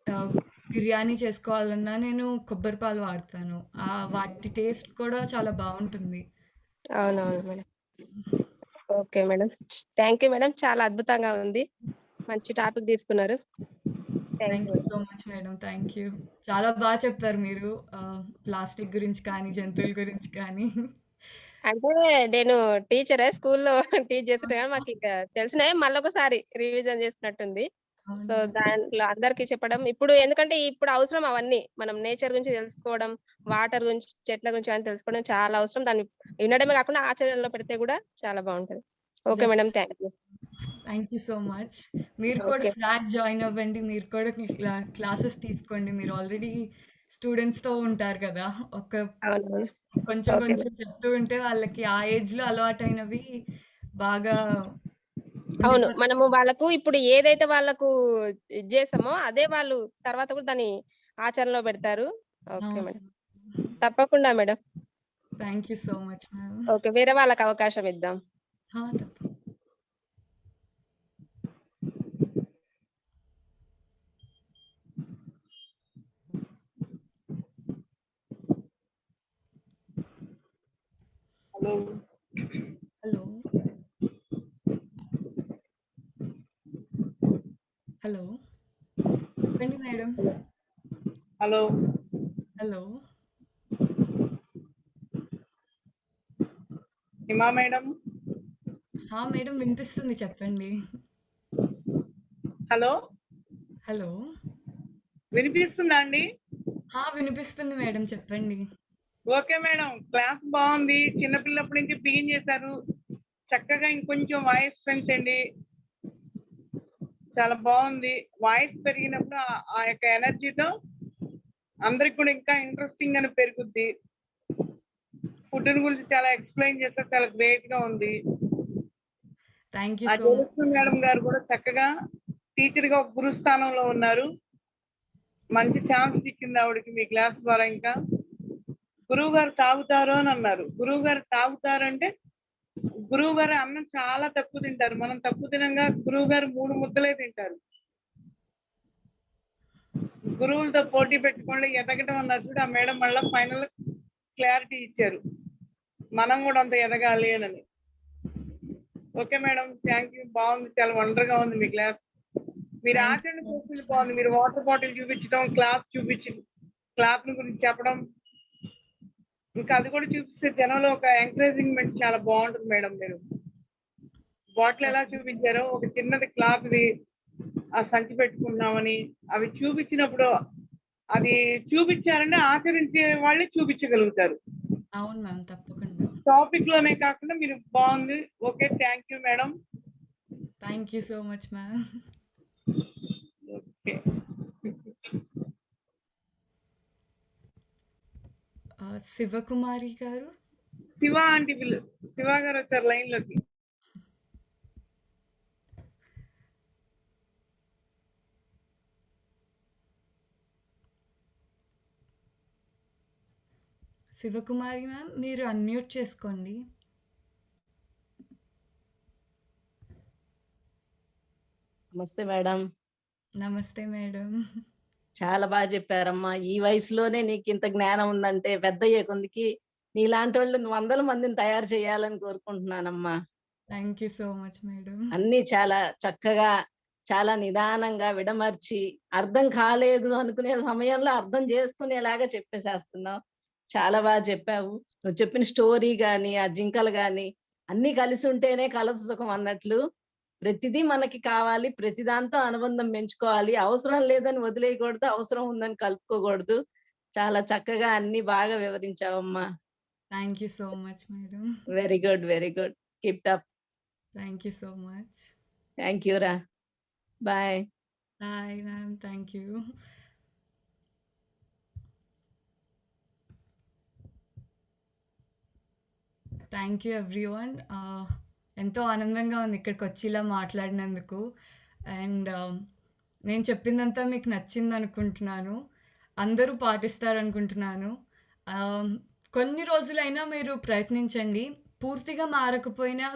ఆహ్, బిర్యానీ చేసుకోవాలన్నా నేను కొబ్బరి పాలు వాడతాను. వాటి టేస్ట్ కూడా చాలా బావుంటుంది. అవునవును madam. Okay madam. Thank you madam. చాలా అద్భుతంగా ఉంది. మంచి టాపిక్ తీసుకున్నారు. Thank thank you you madam. So much madam. Thank you. చాలా బా చెప్పారు మీరు. ప్లాస్టిక్ గురించి కానీ, జంతువుల గురించి కానీ. అంటే నేను టీచరే స్కూల్‌లో టీచ్ చేస్తుంటా కానీ ఆహా! మాకింక తెలిసినయి మళ్ళొకసారి రివిజన్ చేసినట్టుంది. సో, అవునా? దాంట్లో అందరికి చెప్పడం ఇప్పుడు ఎందుకంటే ఇప్పుడు అవసరం అవన్నీ. మనం నేచర్ గురించి తెలుసుకోవడం, వాటర్ గురించి, చెట్ల గురించి అవన్నీ తెలుసుకోవడం చాలా అవసరం. దాన్ని వినడమే కాకుండా ఆచరణలో పెడితే గూడా చాలా బావుంటది. Okay madam. Thank you. Thank you so much. మీరు కూడా ఓకే. స్లాక్ జాయిన్ అవ్వండి. మీరు కూడా క్లాసెస్ తీసుకోండి. మీరు ఆల్రెడీ స్టూడెంట్స్‌తో ఉంటారు కదా! అవునవును. కొంచెం ఓకే కొంచెం మేడం. చెప్తూ ఉంటే వాళ్ళకి ఆ ఏజ్‌లో అలవాటైనవి బాగా అవును. ఉండిపోతాయి. మనము వాళ్ళకు ఇప్పుడు ఏదైతే వాళ్ళకు ఇది చేసామో అదే వాళ్ళు తర్వాత కూడా దాన్ని ఆచరణలో పెడతారు. ఓకే అవును. మేడం. తప్పకుండా madam. Thank you so much ma'am. Okay. వేరే వాళ్ళకి అవకాశం ఇద్దాం. తప్పకుండా. Hello hello. హలో. చెప్పండి madam. Hello hello. Hima madam. Madam వినిపిస్తుంది చెప్పండి. Hello hello. వినిపిస్తుందా అండి? వినిపిస్తుంది మేడం చెప్పండి. Okay madam. క్లాస్ బాగుంది. చిన్నపిల్లప్పటి నుంచి బిగిన్ చేశారు. చక్కగా ఇంకొంచెం వాయిస్ పెంచండి. చాలా బాగుంది. వాయిస్ పెరిగినప్పుడు ఆ యొక్క ఎనర్జీతో అందరికి కూడా ఇంకా ఇంట్రెస్టింగ్ అని పెరుగుద్ది. ఫుడ్ గురించి చాలా ఎక్స్ప్లెయిన్ చేస్తారు. చాలా గ్రేట్ గా ఉంది. థ్యాంక్ యూ ఆ so much Jayalakshmi madam. Madam గారు కూడా చక్కగా టీచర్ గా ఒక గురు స్థానంలో ఉన్నారు. మంచి ఛాన్స్ ఇచ్చింది ఆవిడకి మీ క్లాస్ ద్వారా. ఇంకా గురువు గారు తాగుతారు అని అన్నారు. గురువు గారు తాగుతారంటే గురువు గారు అన్నం చాలా తక్కువ తింటారు. మనం తక్కువ తినంగా గురువు గారు 3 ముద్దలే తింటారు. గురువులతో పోటీ పెట్టుకోండి ఎదగటం అన్నారు చూడు. ఆ మేడం మళ్ళీ ఫైనల్ క్లారిటీ ఇచ్చారు. మనం కూడా అంత ఎదగాలి అని. Okay madam. Thank you. బాగుంది. చాలా వండర్గా ఉంది మీ క్లాస్. మీరు థ్యాంక్ యూ ఆచరణ సో చేసింది మచ్ బాగుంది. మీరు వాటర్ బాటిల్ చూపించడం, క్లాత్ గురించి చెప్పడం, ఇంకా అది కూడా చూపిస్తే జనంలో ఒక ఎంకరేజింగ్మెంట్ చాలా బాగుంటుంది మేడం. మీరు బాటిల్ ఎలా మ్యామ్. చూపించారో ఒక చిన్నది క్లాత్ది ఆ సంచి పెట్టుకున్నామని అవి చూపించినప్పుడు అది చూపించారంటే ఆచరించే వాళ్ళే చూపించగలుగుతారు. అవును మ్యామ్. తప్పకుండా. టాపిక్ లోనే కాకుండా మీరు బాగుంది. Okay. Thank you madam. Thank you so much ma'am. Okay. Sivakumari గారు. శివ ఆంటీ శివ గారు వచ్చారు లైన్ లోకి. శివకుమారి మ్యామ్ మీరు అన్మ్యూట్ చేసుకోండి. నమస్తే మేడం. నమస్తే మేడం. చాలా బాగా చెప్పారమ్మా. ఈ వయసులోనే నీకింత జ్ఞానం ఉందంటే పెద్దయ్యే కొందికి నీలాంటోళ్ళని వందల మందిని తయారు చేయాలని కోరుకుంటున్నానమ్మా. Thank you so much madam. అన్నీ చాలా చక్కగా, చాలా నిదానంగా విడమర్చి, అర్థం కాలేదు అనుకునే సమయంలో అర్థం చేసుకునేలాగా చెప్పేసేస్తున్నావు. చాలా బాగా చెప్పావు. నువ్వు చెప్పిన స్టోరీ గాని, ఆ జింకలు గాని అన్నీ కలిసి ఉంటేనే కలదు సుఖం అన్నట్లు ప్రతిదీ మనకి కావాలి. ప్రతి దాంతో అనుబంధం పెంచుకోవాలి. అవసరం లేదని వదిలేయకూడదు. అవసరం ఉందని కలుపుకోకూడదు. చాలా చక్కగా అన్నీ బాగా వివరించావమ్మా. Thank you so much madam. Very good. Very good. Keep it up. Thank you so much. Thank you రా. Bye. Bye ma'am. Thank you. Thank you everyone. ఎంతో ఆనందంగా ఉంది ఇక్కడికొచ్చి ఇలా మాట్లాడినందుకు. అండ్ నేను చెప్పిందంతా మీకు నచ్చిందనుకుంటున్నాను. అందరూ పాటిస్తారనుకుంటున్నాను. కొన్ని రోజులైనా మీరు ప్రయత్నించండి. పూర్తిగా మారకపోయినా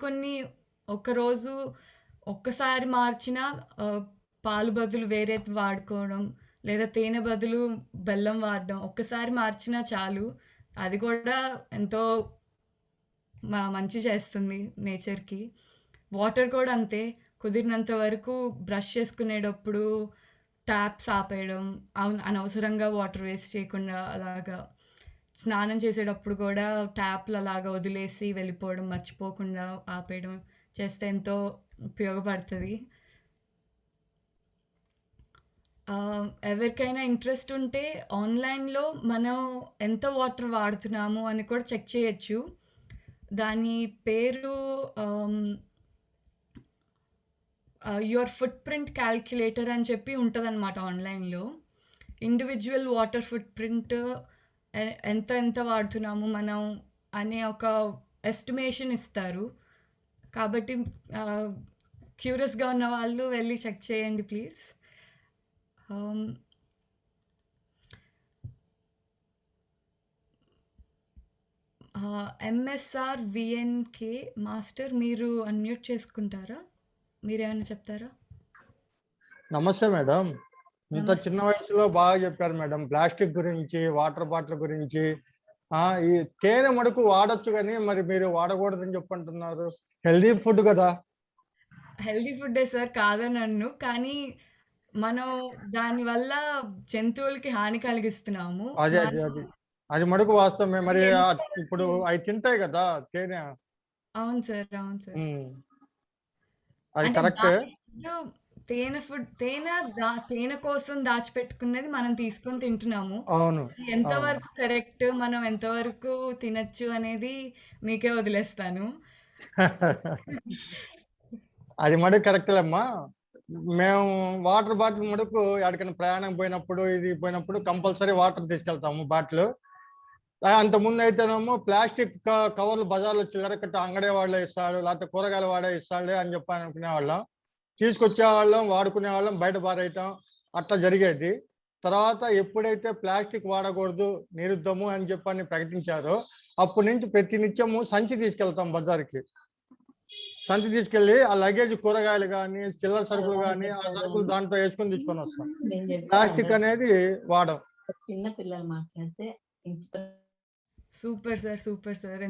కొన్ని ఒకరోజు ఒక్కసారి మార్చినా పాలు బదులు వేరేది వాడుకోవడం, లేదా తేనె బదులు బెల్లం వాడడం ఒక్కసారి మార్చినా చాలు. అది కూడా ఎంతో మంచి చేస్తుంది నేచర్‌కి. వాటర్ కూడా అంతే. కుదిరినంత వరకు బ్రష్ చేసుకునేటప్పుడు ట్యాప్స్ ఆపేయడం, అనవసరంగా వాటర్ వేస్ట్ చేయకుండా అలాగా. స్నానం చేసేటప్పుడు కూడా ట్యాప్‌లు అలాగా వదిలేసి వెళ్ళిపోవడం, మర్చిపోకుండా ఆపేయడం చేస్తే ఎంతో ఉపయోగపడతది. ఎవరికైనా ఇంట్రెస్ట్ ఉంటే ఆన్‌లైన్‌లో మనం ఎంత వాటర్ వాడుతున్నాము అని కూడా చెక్ చేయొచ్చు. దాని పేరు యువర్ ఫుట్ ప్రింట్ క్యాల్కులేటర్ అని చెప్పి ఉంటదనమాట ఆన్‌లైన్‌లో. ఇండివిడ్యువల్ వాటర్ ఫుట్ ప్రింట్ ఎంత వాడుతున్నాము మనం అనే ఒక ఎస్టిమేషన్ ఇస్తారు. కాబట్టి క్యూరియస్‌గా ఉన్న వాళ్ళు వెళ్ళి చెక్ చేయండి ప్లీజ్. ఎంఎస్ఆర్ విఎన్కే మాస్టర్ మీరు అన్మ్యూట్ చేసుకుంటారా? మీరేమైనా చెప్తారా? నమస్తే మేడం. ఇంత నమస్తే. చిన్న వయసులో బాగా చెప్పారు మేడం. ప్లాస్టిక్ గురించి, వాటర్ బాటిల్ గురించి. ఈ తేనె మడుకు వాడొచ్చు కానీ మరి మీరు వాడకూడదని చెప్పంటున్నారు. హెల్దీ ఫుడ్ కదా. హెల్దీ ఫుడ్డే సార్, కాదనను. కానీ మనం దానివల్ల జంతువులకి హాని కలిగిస్తున్నాము. అది మడుకు వాస్తవమే. మరి ఎంత ఇప్పుడు అవి తింటాయి కదా తేనె. అవును సార్. అవును సార్. అది అంటే కరెక్టే. తేనె కోసం దాచిపెట్టుకున్నది మనం తీసుకొని తింటున్నాము. అవును. అది ఎంతవరకు కరెక్ట్, మనం ఎంతవరకు తినొచ్చు అనేది మీకే వదిలేస్తాను. అది మడుకు కరెక్టేలమ్మా. మేము వాటర్ బాటిల్ మడుకు ఎక్కడికైనా ప్రయాణం పోయినప్పుడు, ఇది పోయినప్పుడు కంపల్సరీ వాటర్ తీసుకెళ్తాము బాటిల్. అంతకుముందు అయితేనేమో ప్లాస్టిక్ కవర్లు బజార్లో చిల్లరకట్ట అంగడి వాళ్ళే ఇస్తాడు, లేకపోతే కూరగాయల వాడే ఇస్తాడు అని చెప్పి అనుకునేవాళ్ళం. తీసుకొచ్చేవాళ్ళం, వాడుకునేవాళ్ళం, బయట పారేయటం అట్లా జరిగేది. తర్వాత ఎప్పుడైతే ప్లాస్టిక్ వాడకూడదు, నిరుద్ధము అని చెప్పని ప్రకటించారో అప్పటి నుంచి ప్రతి నిత్యము సంచి తీసుకెళ్తాం బజార్కి. సంచి తీసుకెళ్ళి ఆ లగేజ్ కూరగాయలు కానీ, చిల్లర సరుకులు కానీ, ఆ సరుకులు దాంట్లో వేసుకొని తీసుకొని వస్తాం. ప్లాస్టిక్ అనేది వాడం. చిన్న పిల్లలు మాట్లాడితే సూపర్ సార్.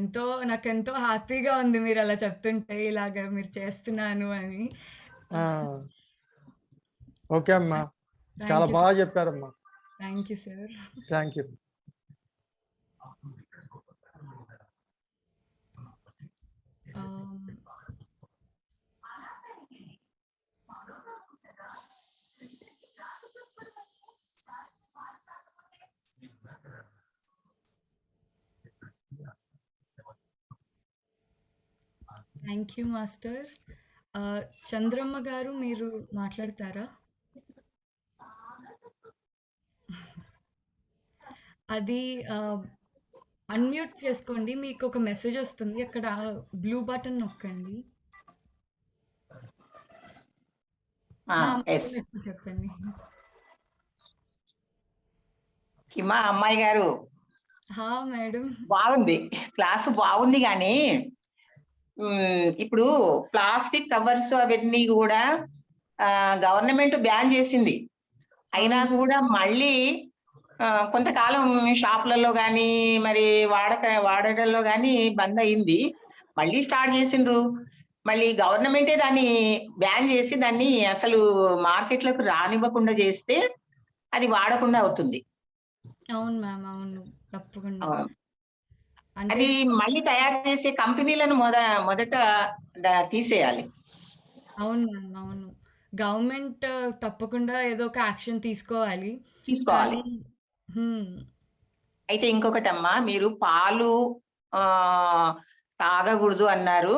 నాకెంతో హ్యాపీగా ఉంది మీరు అలా చెప్తుంటే, ఇలాగ మీరు చేస్తున్నాను అని. ఓకే అమ్మా. చాలా థ్యాంక్ యూ బాగా సార్. చెప్పారమ్మా. Thank you sir. Thank you. Thank you master. Chandramma గారు మీరు మాట్లాడతారా? అది అన్మ్యూట్ చేసుకోండి. మీకు ఒక మెసేజ్ వస్తుంది. అక్కడ బ్లూ బటన్ నొక్కండి. చెప్పండి. మా అమ్మాయి గారు మేడం బాగుంది, క్లాసు బాగుంది. కానీ ఇప్పుడు ప్లాస్టిక్ కవర్స్ అవన్నీ కూడా గవర్నమెంట్ బ్యాన్ చేసింది. అయినా కూడా మళ్ళీ కొంతకాలం షాపులలో కానీ మరి వాడటంలో కానీ బంద్ అయింది. మళ్ళీ స్టార్ట్ చేసిండ్రు. మళ్ళీ గవర్నమెంటే దాన్ని బ్యాన్ చేసి దాన్ని అసలు మార్కెట్లోకి రానివ్వకుండా చేస్తే అది వాడకుండా అవుతుంది. అవును మ్యామ్, అవును, తప్పకుండా. అది మళ్ళీ తయారు చేసే కంపెనీలను మొదట తీసేయాలి. అవును మ్యామ్, అవును. గవర్నమెంట్ తప్పకుండా ఏదో ఒక యాక్షన్ తీసుకోవాలి. అయితే ఇంకొకటమ్మా, మీరు పాలు తాగకూడదు అన్నారు.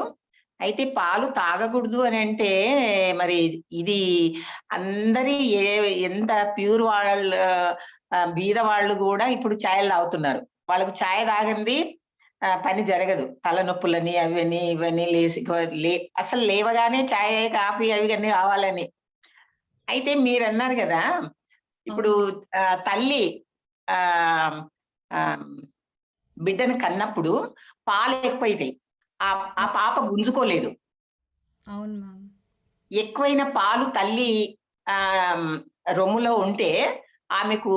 అయితే పాలు తాగకూడదు అని అంటే మరి ఇది అందరి ఎంత ప్యూర్ వాళ్ళు బీద వాళ్ళు కూడా ఇప్పుడు ఛాయలు తాగుతున్నారు. వాళ్ళకు ఛాయ్ తాగండి పని జరగదు. తలనొప్పులని అవన్నీ ఇవన్నీ అసలు లేవగానే ఛాయ్ కాఫీ అవి అన్నీ కావాలని. అయితే మీరు అన్నారు కదా, ఇప్పుడు తల్లి బిడ్డను కన్నప్పుడు పాలు ఎక్కువైతాయి, ఆ పాప గుంజుకోలేదు. అవును మ్యామ్. ఎక్కువైన పాలు తల్లి రొమ్ములో ఉంటే ఆమెకు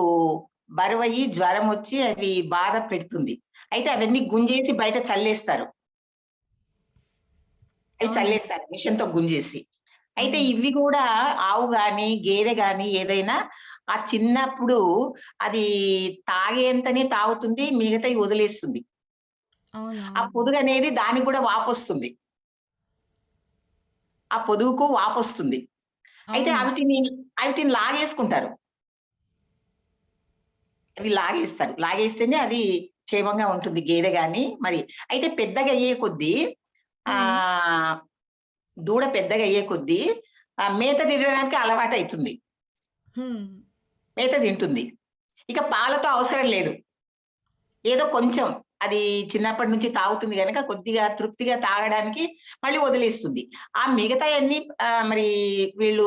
బరువయ్యి జ్వరం వచ్చి అవి బాధ పెడుతుంది. అయితే అవన్నీ గుంజేసి బయట చల్లేస్తారు. అవి అవును. చల్లేస్తారు మిషన్ తో గుంజేసి. అయితే అవును. ఇవి కూడా ఆవు గాని గేదె గాని ఏదైనా ఆ చిన్నప్పుడు అది తాగేంతనే తాగుతుంది, మిగతాయి వదిలేస్తుంది. ఆ అవునవును. పొదుగు అనేది దానికి కూడా వాపొస్తుంది. ఆ పొదుగుకు వాపొస్తుంది. అయితే అవును. అవిటిని లాగేసుకుంటారు. అవి లాగేస్తారు. లాగేస్తేనే అది క్షేమంగా ఉంటుంది గేదె గాని మరి. అయితే పెద్దగా అయ్యే కొద్దీ హ్మ్. దూడ పెద్దగా అయ్యే కొద్దీ మేత తినడానికి అలవాటైతుంది. హ్మ్. మేత తింటుంది. ఇక పాలతో అవసరం లేదు. ఏదో కొంచెం అది చిన్నప్పటి నుంచి తాగుతుంది గనక కొద్దిగా తృప్తిగా తాగడానికి మళ్ళీ వదిలేస్తుంది. ఆ మిగతాయన్నీ మరి వీళ్ళు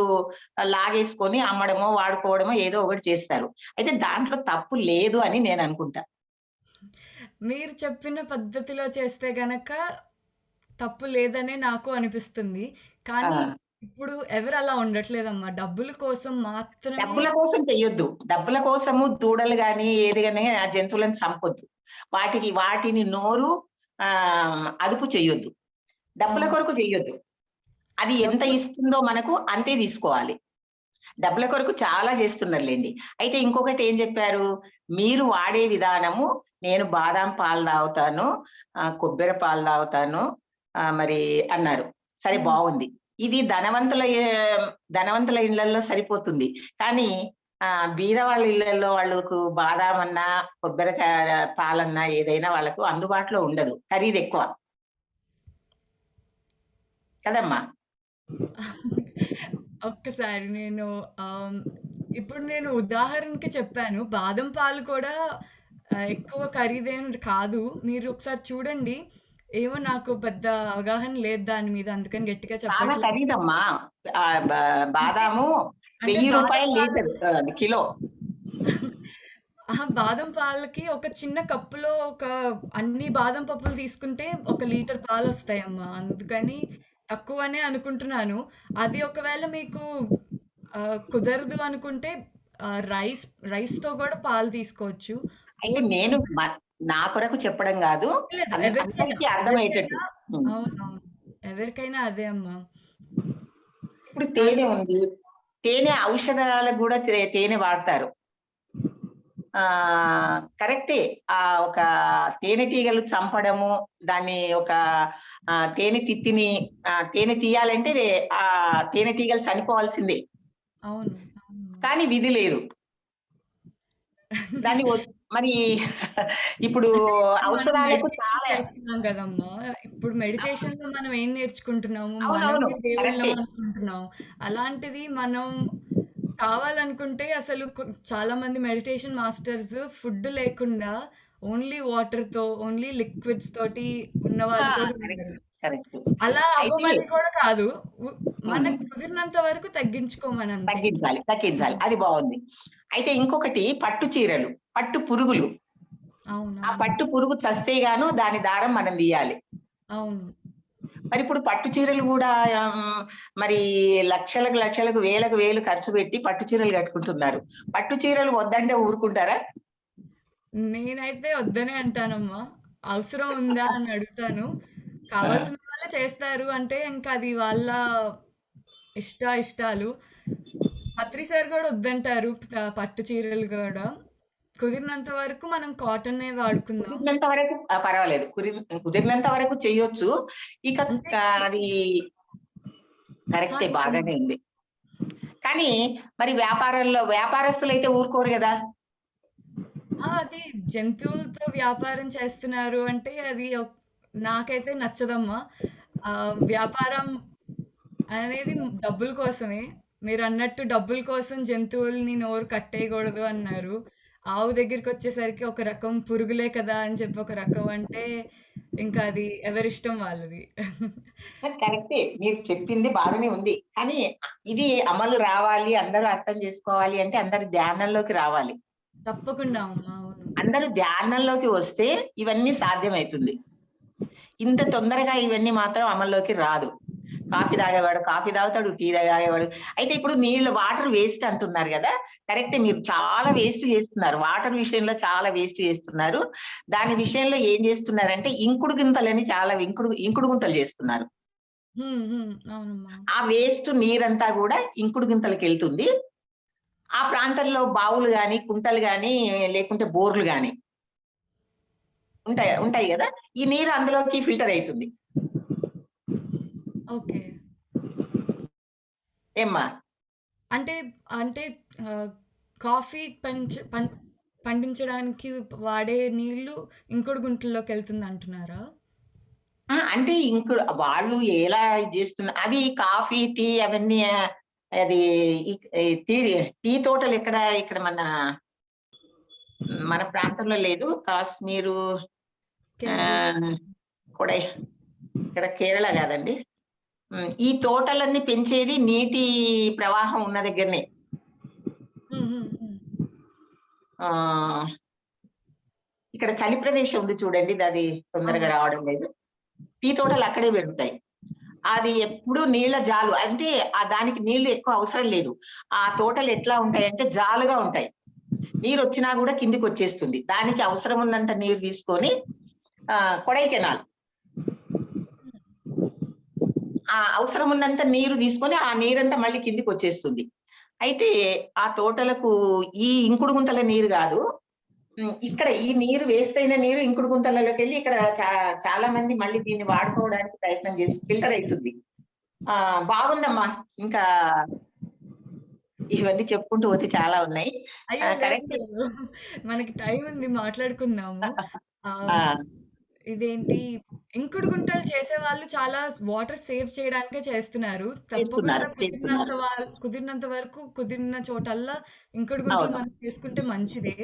లాగేసుకొని అమ్మడమో, వాడుకోవడమో ఏదో ఒకటి చేస్తారు. అయితే దాంట్లో తప్పు లేదు అని నేననుకుంటా. మీరు చెప్పిన పద్ధతిలో చేస్తే గనక తప్పు లేదనే నాకు అనిపిస్తుంది. ఆ! కానీ ఇప్పుడు ఎవరు అలా ఉండట్లేదమ్మా. డబ్బుల కోసం మాత్రమే డబ్బుల కోసం చెయ్యొద్దు. డబ్బుల కోసము దూడలు గాని, ఏది గాని ఆ జంతువులను చంపొద్దు. వాటిని నోరు అదుపు చెయ్యొద్దు. డబ్బుల అవును. కొరకు చెయ్యొద్దు. అది ఎంత డబ్బులు ఇస్తుందో మనకు అంతే తీసుకోవాలి. డబ్బుల కొరకు చాలా చేస్తున్నారులెండి. అయితే ఇంకొకటి ఏం చెప్పారు? మీరు వాడే విధానము నేను బాదాం పాలు తాగుతాను, కొబ్బరి పాలు తాగుతాను మరి అన్నారు. సరే హ్మ్. బావుంది. ఇది ధనవంతుల ఇళ్ళల్లో సరిపోతుంది. కానీ బీద వాళ్ళ ఇళ్ళల్లో వాళ్ళకు బాదాం అన్నా, కొబ్బరికాయ పాలన్నా ఏదైనా వాళ్ళకు అందుబాటులో ఉండదు. ఖరీదెక్కువ. కదమ్మా! ఒక్కసారి నేను ఇప్పుడు నేను ఉదాహరణకి చెప్పాను. బాదం పాలు కూడా ఎక్కువ ఖరీదైనది కాదు. మీరు ఒకసారి చూడండి. ఏమో నాకు పెద్ద అవగాహన లేదు దాని మీద. అందుకని గట్టిగా చాలా చెప్పట్లేదు. ఖరీదమ్మా. అంటే, బాదాము అంటే రూ. బాదం 1000 పాలు లీటరు కిలో. అహా! బాదం పాలకి ఒక చిన్న కప్పులో అన్ని బాదం పప్పులు తీసుకుంటే ఒక లీటర్ పాలొస్తాయమ్మా. అందుకని తక్కువనే అనుకుంటున్నాను. అది ఒకవేళ మీకు కుదరదు అనుకుంటే రైస్‌తో గూడా పాలు తీసుకోవచ్చు. అయితే ఓట్స్ నేను నా కొరకు చెప్పడం గాదు. లేదు. అందరికీ ఎవరికైనా అర్థమయ్యేటట్టు. హ్మ్. అవునవును. ఎవరికైనా అదే అమ్మా. ఇప్పుడు కానీ తేనె ఉంది. తేనె ఔషధాలకు గూడా తేనె వాడతారు. కరెక్టే. ఒక తేనెటీగలు చంపడము, దాన్ని ఒక తేనె తీయాలంటే తేనెటీగలు చనిపోవాల్సిందే. అవును. అవును. కానీ విధి లేదు. దాన్ని మరి ఇప్పుడు అంటే ఇప్పుడు మనం ఔషధాలకు మెడిటేషన్ చాలా చేస్తున్నాం గదమ్మా! ఇప్పుడు మెడిటేషన్‌లో మనం ఏం నేర్చుకుంటున్నాము? అవునవును. మనమే దేవుళ్ళం కరెక్టే. అనుకుంటున్నాం. అలాంటిది మనం కావాలనుకుంటే అసలు చాలా మంది మెడిటేషన్ మాస్టర్స్ ఫుడ్ లేకుండా ఓన్లీ వాటర్‌తో, ఓన్లీ లిక్విడ్స్ తోటి ఆ! ఉన్నవాళ్ళు కూడా కరెక్ట్. ఉన్నారు. కరెక్ట్. అలా అయితే అవ్వమని కూడా కాదు. ఉ హ్మ్. మనకు కుదిరినంత వరకు తగ్గించుకోమనంతే. తగ్గించాలి. హ్మ్. అది బావుంది. అయితే ఇంకొకటి పట్టు చీరలు, పట్టు పురుగులు. ఆ అవునవును. పట్టు పురుగు చస్తే గాను దాని దారం మనం తీయాలి. అవును. మరిప్పుడు పట్టు చీరలు గూడా మరి లక్షలకు, వేలకు వేలు ఖర్చు పెట్టి పట్టు చీరలు కట్టుకుంటున్నారు. పట్టు చీరలు వద్దంటే ఊరుకుంటారా? నేనైతే వద్దనే అంటానమ్మా. అవసరం ఉందా అని అడుగుతాను. ఆ! కావాల్సిన వాళ్ళే చేస్తారు అంటే ఇంక అది వాళ్ళ ఇష్టాలు. పత్రి సార్ గూడా వద్దంటారు. పట్టు చీరలు గూడా. కుదిరినంత వరకు మనం కాటనే వాడుకుందాం. కుదిరినంత వరకు పర్వాలేదు. కుదిరినంత వరకు చెయ్యొచ్చు. ఇక అంటే అది కరెక్టే చెప్పండి. బాగానే ఉంది. కానీ మరి వ్యాపారస్తులైతే ఊరుకోరు గదా! అది జంతువులతో వ్యాపారం చేస్తున్నారు అంటే అది నాకైతే నచ్చదమ్మా. వ్యాపారం అనేది డబ్బుల కోసమే. మీరన్నట్టు డబ్బుల కోసం జంతువుల్ని నోరు కట్టేయకూడదు అన్నారు. ఆవు దగ్గరికొచ్చేసరికి ఒక రకం పురుగులే కదా! అని చెప్పి ఒక రకం అంటే ఇంకా అది ఎవరిష్టం వాళ్ళది. కరెక్టే. మీరు చెప్పింది బాగానే ఉంది. కానీ ఇది అమలు రావాలి, అందరూ అర్థం చేసుకోవాలి అంటే అందరు ధ్యానంలోకి రావాలి. తప్పకుండా అమ్మా. అవును. అందరూ ధ్యానంలోకి వస్తే ఇవన్నీ సాధ్యమైతుంది. ఇంత తొందరగా ఇవన్నీ మాత్రం అమల్లోకి రాదు. కాఫీ తాగేవాడు కాఫీ తాగుతాడు. టీ తాగేవాడు అయితే ఇప్పుడు వాటర్ వేస్ట్ అంటున్నారు గదా! కరెక్టే మీరు చాలా వేస్ట్ చేస్తున్నారు. వాటర్ విషయంలో చాలా వేస్ట్ చేస్తున్నారు. దాని విషయంలో ఏం చేస్తున్నారంటే ఇంకుడు గుంతలని చాలా ఇంకుడు గుంతలు చేస్తున్నారు. అవునమ్మా. ఆ వేస్ట్ నీరంతా కూడా ఇంకుడు గుంతలకి వెళ్తుంది. ఆ ప్రాంతంలో బావులు గాని, కుంటలు గాని, లేకుంటే బోర్లు గాని ఉంటాయి ఉంటాయి కదా! ఈ నీరు అందులోకి ఫిల్టర్ అయితుంది. ఓకే. ఏమ్మా? అంటే అంటే కాఫీ పండించడానికి వాడే నీళ్ళు ఇంకుడు గుంటల్లోకెళ్తుందంటున్నారా? అంటే ఇంకుడు వాళ్ళు ఎలా ఇది అవి కాఫీ, టీ అవన్నీ అది ఈ టీ తోటలు ఇక్కడ మన ప్రాంతంలో లేదు. కాశ్మీరు కేరళ. కొడై ఇక్కడ కేరళ కాదండి. ఈ తోటలన్నీ పెంచేది నీటి ప్రవాహం ఉన్న దగ్గరనే. ఇక్కడ చలి ప్రదేశం ఉంది చూడండి, అది తొందరగా రావడం లేదు. టీ తోటలు అక్కడే పెరుగుతాయి. అది ఎప్పుడు నీళ్ల జాలు, అంటే దానికి నీళ్లు ఎక్కువ అవసరం లేదు. ఆ తోటలు ఎట్లా ఉంటాయంటే జాలుగా ఉంటాయి. నీరు వచ్చినా కూడా కిందికి వచ్చేస్తుంది. దానికి అవసరం ఉన్నంత నీరు తీసుకొని కొడైకెనాల్ ఆ అవసరం ఉన్నంత నీరు తీసుకొని ఆ నీరంతా మళ్ళీ కిందికి వచ్చేస్తుంది. అయితే ఆ తోటలకు ఈ ఇంకుడు గుంతల నీరు కాదు, ఇక్కడ ఈ నీరు వేస్ట్ అయిన నీరు ఇంకుడు గుంతలలోకి వెళ్ళి ఇక్కడ చాలా మంది మళ్ళీ దీన్ని వాడుకోవడానికి ప్రయత్నం చేసి ఫిల్టర్ అవుతుంది. బాగుందమ్మా. ఇంకా ఇవన్నీ చెప్పుకుంటూ పోతే చాలా ఉన్నాయి. కరెక్ట్. మనకి టైం ఉంది, మాట్లాడుకుందాము. ఇదేంటి, ఇంకుడు గుంటలు చేసే వాళ్ళు చాలా వాటర్ సేవ్ చేయడానికే చేస్తున్నారు. తప్పకుండా కుదిరినంత వరకు కుదిరిన చోటల్లా ఇంకుడు గుంటలు మనం చేసుకుంటే మంచిదే.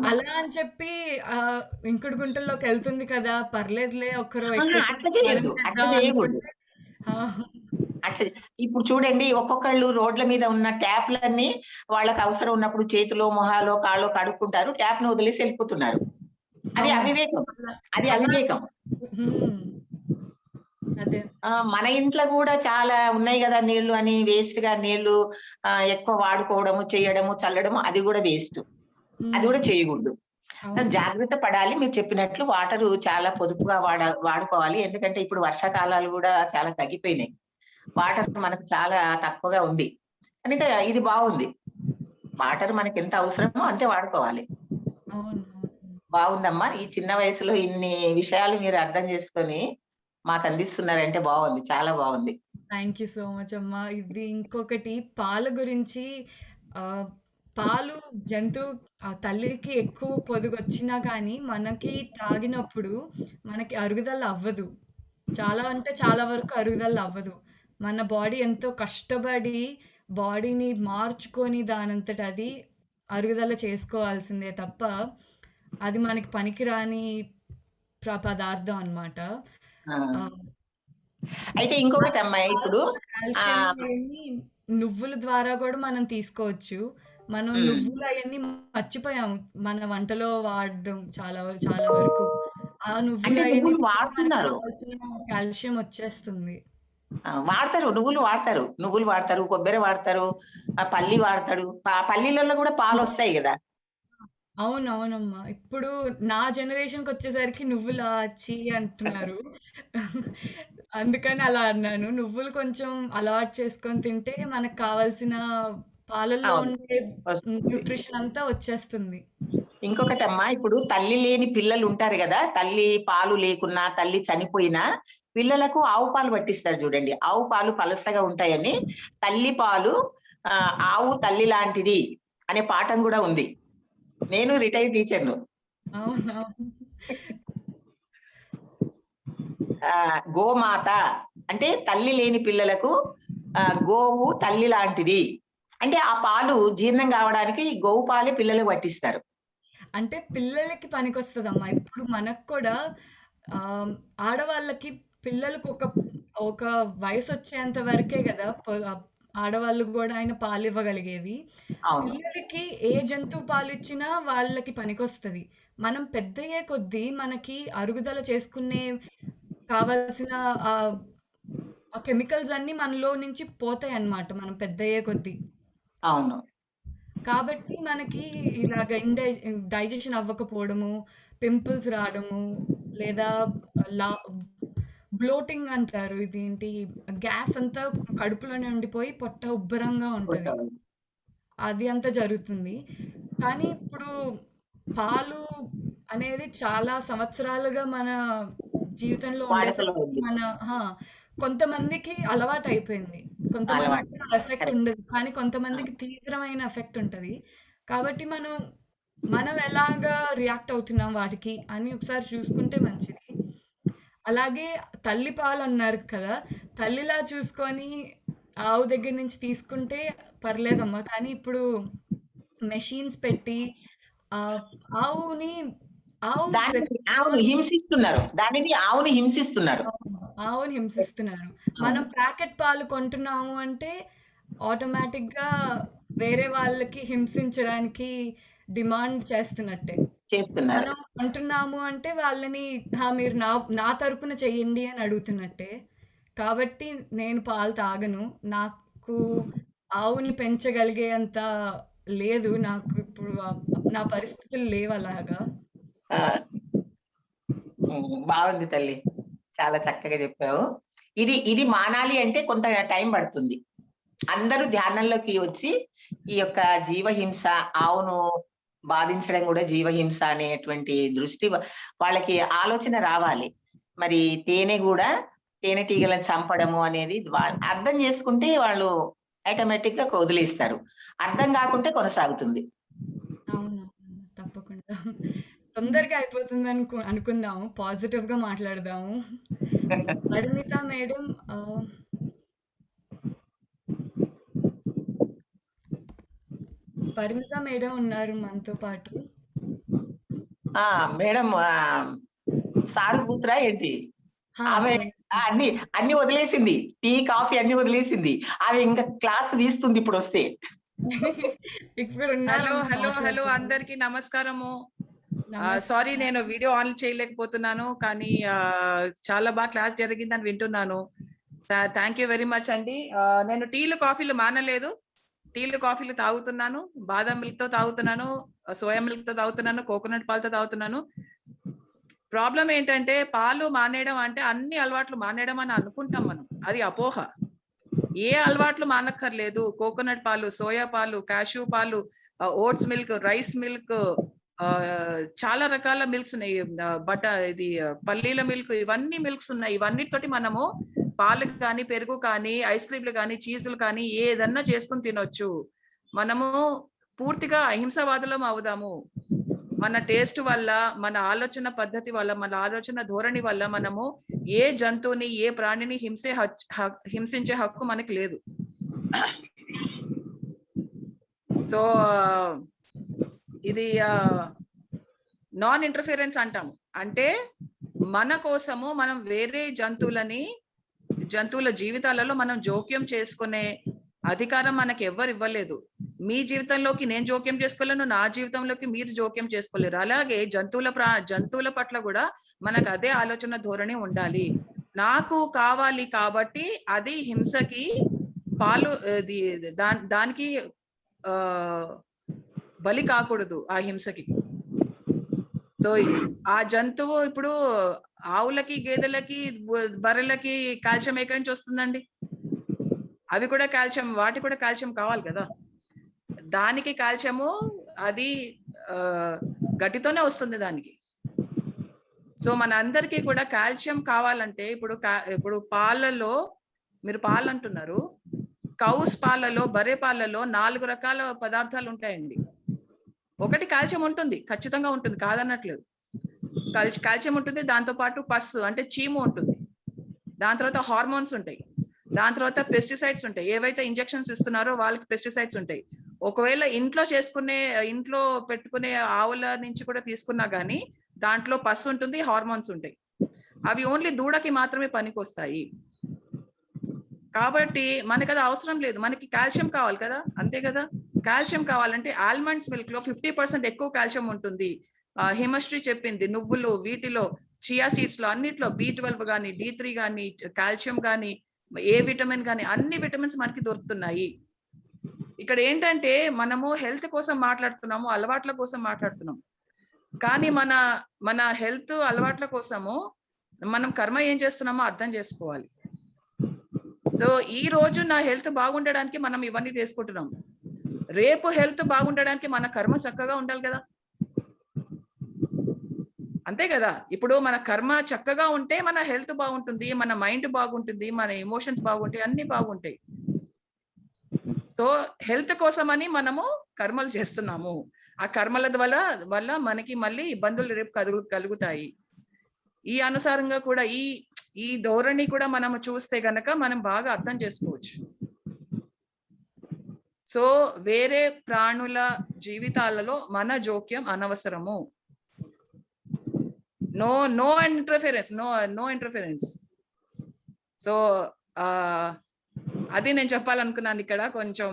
అలా అని చెప్పి ఇంకుడు గుంటల్లోకి వెళ్తుంది కదా, పర్లేదులే ఒక్కరో అట్లా ఇప్పుడు చూడండి, ఒక్కొక్కళ్ళు రోడ్ల మీద ఉన్న ట్యాప్లన్నీ వాళ్ళకి అవసరం ఉన్నప్పుడు చేతిలో, మొహాలో, కాళ్ళలో కడుక్కుంటారు, ట్యాప్ ను వదిలేసి వెళ్ళిపోతున్నారు. అది అవివేకం. అది అవివేకం. మన ఇంట్లో కూడా చాలా ఉన్నాయి కదా నీళ్లు అని, వేస్ట్ గా నీళ్లు ఎక్కువ వాడుకోవడము, చేయడము, చల్లడము, అది కూడా వేస్ట్. అది కూడా చేయకూడదు. జాగ్రత్త పడాలి. మీరు చెప్పినట్లు వాటర్ చాలా పొదుపుగా వాడుకోవాలి. ఎందుకంటే ఇప్పుడు వర్షాకాలాలు కూడా చాలా తగ్గిపోయినాయి. వాటర్ మనకు చాలా తక్కువగా ఉంది కనుక ఇది బాగుంది. వాటర్ మనకి ఎంత అవసరమో అంతే వాడుకోవాలి. బాగుందమ్మా. ఈ చిన్న వయసులో ఇన్ని విషయాలు మీరు అర్థం చేసుకొని మాకు అందిస్తున్నారంటే బాగుంది, చాలా బాగుంది. థ్యాంక్ యూ సో మచ్ అమ్మా. ఇది ఇంకొకటి పాల గురించి. పాలు తల్లికి ఎక్కువ పొదుగొచ్చినా కానీ మనకి తాగినప్పుడు మనకి అరుగుదల అవ్వదు. చాలా అంటే చాలా వరకు అరుగుదల అవ్వదు. మన బాడీ ఎంతో కష్టపడి బాడీని మార్చుకొని దానంతట అది అరుగుదల చేసుకోవాల్సిందే తప్ప అది మనకి పనికిరాని పదార్థం అన్నమాట. అయితే ఇంకొకటి అమ్మాయి, ఇప్పుడు నువ్వుల ద్వారా కూడా మనం తీసుకోవచ్చు. మనం నువ్వులు అవన్నీ మర్చిపోయాము మన వంటలో వాడడం చాలా చాలా వరకు. ఆ నువ్వులు అవన్నీ కావాల్సిన కాల్షియం వచ్చేస్తుంది. వాడతారు, నువ్వులు వాడతారు, కొబ్బరి వాడతారు, పల్లి వాడతాడు. పల్లీలలో కూడా పాలు వస్తాయి కదా. అవునవునమ్మా. ఇప్పుడు నా జనరేషన్కి వచ్చేసరికి నువ్వులు చీ అంటున్నారు. అందుకని అలా అన్నాను. నువ్వులు కొంచెం అలవాటు చేసుకొని తింటే మనకు కావాల్సిన పాలల్లో ఉండే న్యూట్రిషన్ అంతా వచ్చేస్తుంది. ఇంకొకటమ్మా, ఇప్పుడు తల్లి లేని పిల్లలు ఉంటారు కదా, తల్లి పాలు లేకున్నా, తల్లి చనిపోయినా పిల్లలకు ఆవు పాలు పట్టిస్తారు చూడండి. ఆవు పాలు పలసగా ఉంటాయని, తల్లి పాలు ఆవు తల్లి లాంటిది అనే పాఠం కూడా ఉంది. నేను రిటైర్డ్ టీచర్ను. గోమాత అంటే తల్లి లేని పిల్లలకు గోవు తల్లి లాంటిది. అంటే ఆ పాలు జీర్ణం కావడానికి గోవు పాలే పిల్లలకు పట్టిస్తారు. అంటే పిల్లలకి పనికొస్తుందమ్మా. ఇప్పుడు మనకు కూడా ఆడవాళ్ళకి పిల్లలకు ఒక వయసు వచ్చేంత వరకే కదా ఆడవాళ్ళు కూడా ఆయన పాలు ఇవ్వగలిగేది. పిల్లలకి ఏ జంతువు పాలు ఇచ్చినా వాళ్ళకి పనికొస్తుంది. మనం పెద్దయ్యే కొద్దీ మనకి అరుగుదల చేసుకునే కావాల్సిన ఆ కెమికల్స్ అన్ని మనలో నుంచి పోతాయి అన్నమాట మనం పెద్దయ్యే కొద్దీ. అవును. కాబట్టి మనకి ఇలాగ డైజెషన్ అవ్వకపోవడము, పింపుల్స్ రావడము, లేదా బ్లోటింగ్ అంటారు. ఇదేంటి గ్యాస్ అంతా కడుపులోనే ఉండిపోయి పొట్ట ఉబ్బరంగా ఉంటది. అది అంతా జరుగుతుంది. కానీ ఇప్పుడు పాలు అనేది చాలా సంవత్సరాలుగా మన జీవితంలో వాడుకలో ఉండేసరికి ఉంది. కొంతమందికి అలవాటయిపోయింది. కొంతమందికి అలవాటు. ఆ ఎఫెక్ట్ కరెక్ట్. ఉండదు. కానీ కొంతమందికి తీవ్రమైన ఎఫెక్ట్ ఉంటది. కాబట్టి మనం ఎలాగా రియాక్ట్ అవుతున్నాం వాటికి అని ఒకసారి చూసుకుంటే మంచిది. అలాగే తల్లి పాలన్నారు కదా! తల్లిలా చూసుకొని ఆవు దగ్గర నుంచి తీసుకుంటే పర్లేదమ్మా. కానీ ఇప్పుడు మెషిన్స్ పెట్టి ఆహ్, ఆవుని ఆవు దాన్ని ప్రతి ఆవుని హింసిస్తున్నారు. ఆవుని హింసిస్తున్నారు. ఆవుని హింసిస్తున్నారు. మనం ప్యాకెట్ పాలు కొంటున్నాము అంటే ఆటోమేటిక్‌గా వేరే వాళ్ళకి హింసించడానికి డిమాండ్ చేస్తున్నట్టే. చేస్తున్నారు. మనం కొంటున్నాము అంటే వాళ్ళని మీరు నా తరపున చెయ్యండి అని అడుగుతున్నట్టే. కాబట్టి నేను పాలు తాగను. నాకు ఆవుని పెంచగలిగేంత లేదు. నాకు ఇప్పుడు నా పరిస్థితులు లేవలాగా. ఆ! బాగుంది తల్లి. చాలా చక్కగా చెప్పావు. ఇది మానాలి అంటే కొంత టైం పడుతుంది. అందరూ ధ్యానంలోకి వచ్చి ఈ యొక్క జీవహింస, ఆవును బాధించడం కూడా జీవహింస అనేటువంటి దృష్టి వాళ్ళకి ఆలోచన రావాలి. మరి తేనెటీగలను చంపడము అనేది అర్థం చేసుకుంటే వాళ్ళు ఆటోమేటిక్ గా వదిలేస్తారు. అర్థం కాకుంటే కొనసాగుతుంది. అవును. తప్పకుండా. తొందరగా అయిపోతుంది అనుకుందాము. పాజిటివ్‌గా మాట్లాడదాము. పరిమిత మేడం పరిమిత మేడం ఉన్నారు మనతో పాటు. మేడం సారు కూతురా ఏంటి? ఆమె అన్ని వదిలేసింది. టీ, కాఫీ అన్ని వదిలేసింది. ఆమె ఇంకా క్లాస్ తీస్తుంది ఇప్పుడు వస్తే. ఇప్పుడు హలో అందరికి నమస్కారము. సారీ నేను వీడియో ఆన్ చేయలేకపోతున్నాను, కానీ చాలా బాగా క్లాస్ జరిగిందని వింటున్నాను. థ్యాంక్ యూ వెరీ మచ్ అండి. నేను టీలు కాఫీలు మానలేదు. టీలు కాఫీలు తాగుతున్నాను. బాదం మిల్క్ తో తాగుతున్నాను, సోయా మిల్క్ తో తాగుతున్నాను, కోకోనట్ పాలతో తాగుతున్నాను. ప్రాబ్లం ఏంటంటే పాలు మానేయడం అంటే అన్ని అలవాట్లు మానేయడం అని అనుకుంటాం మనం. అది అపోహ. ఏ అలవాట్లు మానక్కర్లేదు. కోకోనట్ పాలు, సోయా పాలు, క్యాష్యూ పాలు, ఓట్స్ మిల్క్, రైస్ మిల్క్, చాలా రకాల మిల్క్స్ ఉన్నాయి. పల్లీల మిల్క్, ఇవన్నీ మిల్క్స్ ఉన్నాయి. ఇవన్నిటితోటి మనము పాలు కానీ, పెరుగు కానీ, ఐస్ క్రీమ్లు కానీ, చీజులు కానీ ఏదన్నా చేసుకుని తినొచ్చు. మనము పూర్తిగా అహింసావాదులం అవుదాము. మన టేస్ట్ వల్ల, మన ఆలోచన పద్ధతి వల్ల, మన ఆలోచన ధోరణి వల్ల మనము ఏ జంతువుని, ఏ ప్రాణిని హింసించే హక్కు మనకి లేదు. సో ఇది నాన్ ఇంటర్ఫిరెన్స్ అంటాము. అంటే మన కోసము మనం వేరే జంతువుల జీవితాలలో మనం జోక్యం చేసుకునే అధికారం మనకి ఎవ్వరు ఇవ్వలేదు. మీ జీవితంలోకి నేను జోక్యం చేసుకోలేను, నా జీవితంలోకి మీరు జోక్యం చేసుకోలేరు. అలాగే జంతువుల పట్ల కూడా మనకు అదే ఆలోచన ధోరణి ఉండాలి. నాకు కావాలి కాబట్టి అది హింసకి దానికి బలి కాకూడదు, ఆ హింసకి. సో ఆ జంతువు ఇప్పుడు ఆవులకి, గేదెలకి, బర్రెలకి కాల్షియం ఎక్కడి నుంచి వస్తుందండి? అవి కూడా కాల్షియం, వాటి కూడా కాల్షియం కావాలి కదా. దానికి కాల్షియము అది గడ్డితోనే వస్తుంది దానికి. సో మన అందరికీ కూడా కాల్షియం కావాలంటే ఇప్పుడు పాలలో, మీరు పాలు అంటున్నారు, కౌస్ పాలలో, బర్రె పాలలో 4 రకాల పదార్థాలు ఉంటాయండి. ఒకటి కాల్షియం ఉంటుంది, ఖచ్చితంగా ఉంటుంది, కాదన్నట్లేదు. కాల్షియం ఉంటుంది, దాంతో పాటు పస్సు అంటే చీము ఉంటుంది, దాని తర్వాత హార్మోన్స్ ఉంటాయి, దాని తర్వాత పెస్టిసైడ్స్ ఉంటాయి. ఏవైతే ఇంజెక్షన్స్ ఇస్తున్నారో వాళ్ళకి పెస్టిసైడ్స్ ఉంటాయి. ఒకవేళ ఇంట్లో పెట్టుకునే ఆవుల నుంచి కూడా తీసుకున్నా గానీ దాంట్లో పస్సు ఉంటుంది, హార్మోన్స్ ఉంటాయి. అవి ఓన్లీ దూడకి మాత్రమే పనికొస్తాయి. కాబట్టి మనకి అది అవసరం లేదు. మనకి కాల్షియం కావాలి కదా, అంతే కదా. కాల్షియం కావాలంటే ఆల్మండ్స్ మిల్క్ లో 50% ఎక్కువ కాల్షియం ఉంటుంది. హిమశ్రీ చెప్పింది, నువ్వులు, వీటిలో, చియా సీడ్స్ లో, అన్నిట్లో B12 గానీ, D3 గానీ, కాల్షియం గానీ, ఏ విటమిన్ గానీ, అన్ని విటమిన్స్ మనకి దొరుకుతున్నాయి. ఇక్కడ ఏంటంటే మనము హెల్త్ కోసం మాట్లాడుతున్నాము, అలవాట్ల కోసం మాట్లాడుతున్నాము. కానీ మన హెల్త్ అలవాట్ల కోసము మనం కర్మ ఏం చేస్తున్నామో అర్థం చేసుకోవాలి. సో ఈ రోజు నా హెల్త్ బాగుండడానికి మనం ఇవన్నీ తీసుకుంటున్నాం. రేపు హెల్త్ బాగుండడానికి మన కర్మ చక్కగా ఉండాలి కదా, అంతే కదా. ఇప్పుడు మన కర్మ చక్కగా ఉంటే మన హెల్త్ బాగుంటుంది, మన మైండ్ బాగుంటుంది, మన ఎమోషన్స్ బాగుంటాయి, అన్ని బాగుంటాయి. సో హెల్త్ కోసమని మనము కర్మలు చేస్తున్నాము. ఆ కర్మల వల్ల మనకి మళ్ళీ ఇబ్బందులు రేపు కలుగుతాయి. ఈ అనుసారంగా కూడా ఈ ధోరణి కూడా మనం చూస్తే గనక మనం బాగా అర్థం చేసుకోవచ్చు. సో వేరే ప్రాణుల జీవితాలలో మన జోక్యం అనవసరము. No interference. సో అది నేను చెప్పాలనుకున్నాను, ఇక్కడ కొంచెం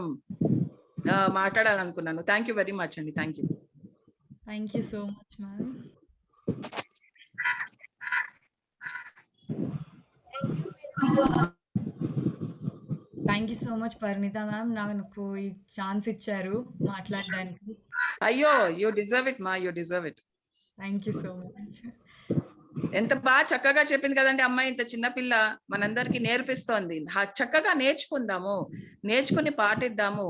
మాట్లాడాలనుకున్నాను. థ్యాంక్ యూ వెరీ మచ్ అండి. Thank you so much ma'am. Thank you so much Parinita ma'am, నాకు ఈ ఛాన్స్ ఇచ్చారు మాట్లాడడానికి. అయ్యో, యూ డిజర్వ్ ఇట్ మా, you deserve it. Thank you so much. ఎంత బాగా చక్కగా చెప్పింది కదండి అమ్మాయి. ఇంత చిన్న పిల్ల మనందరికి నేర్పిస్తోంది. చక్కగా నేర్చుకుందాము, నేర్చుకుని పాటిద్దాము.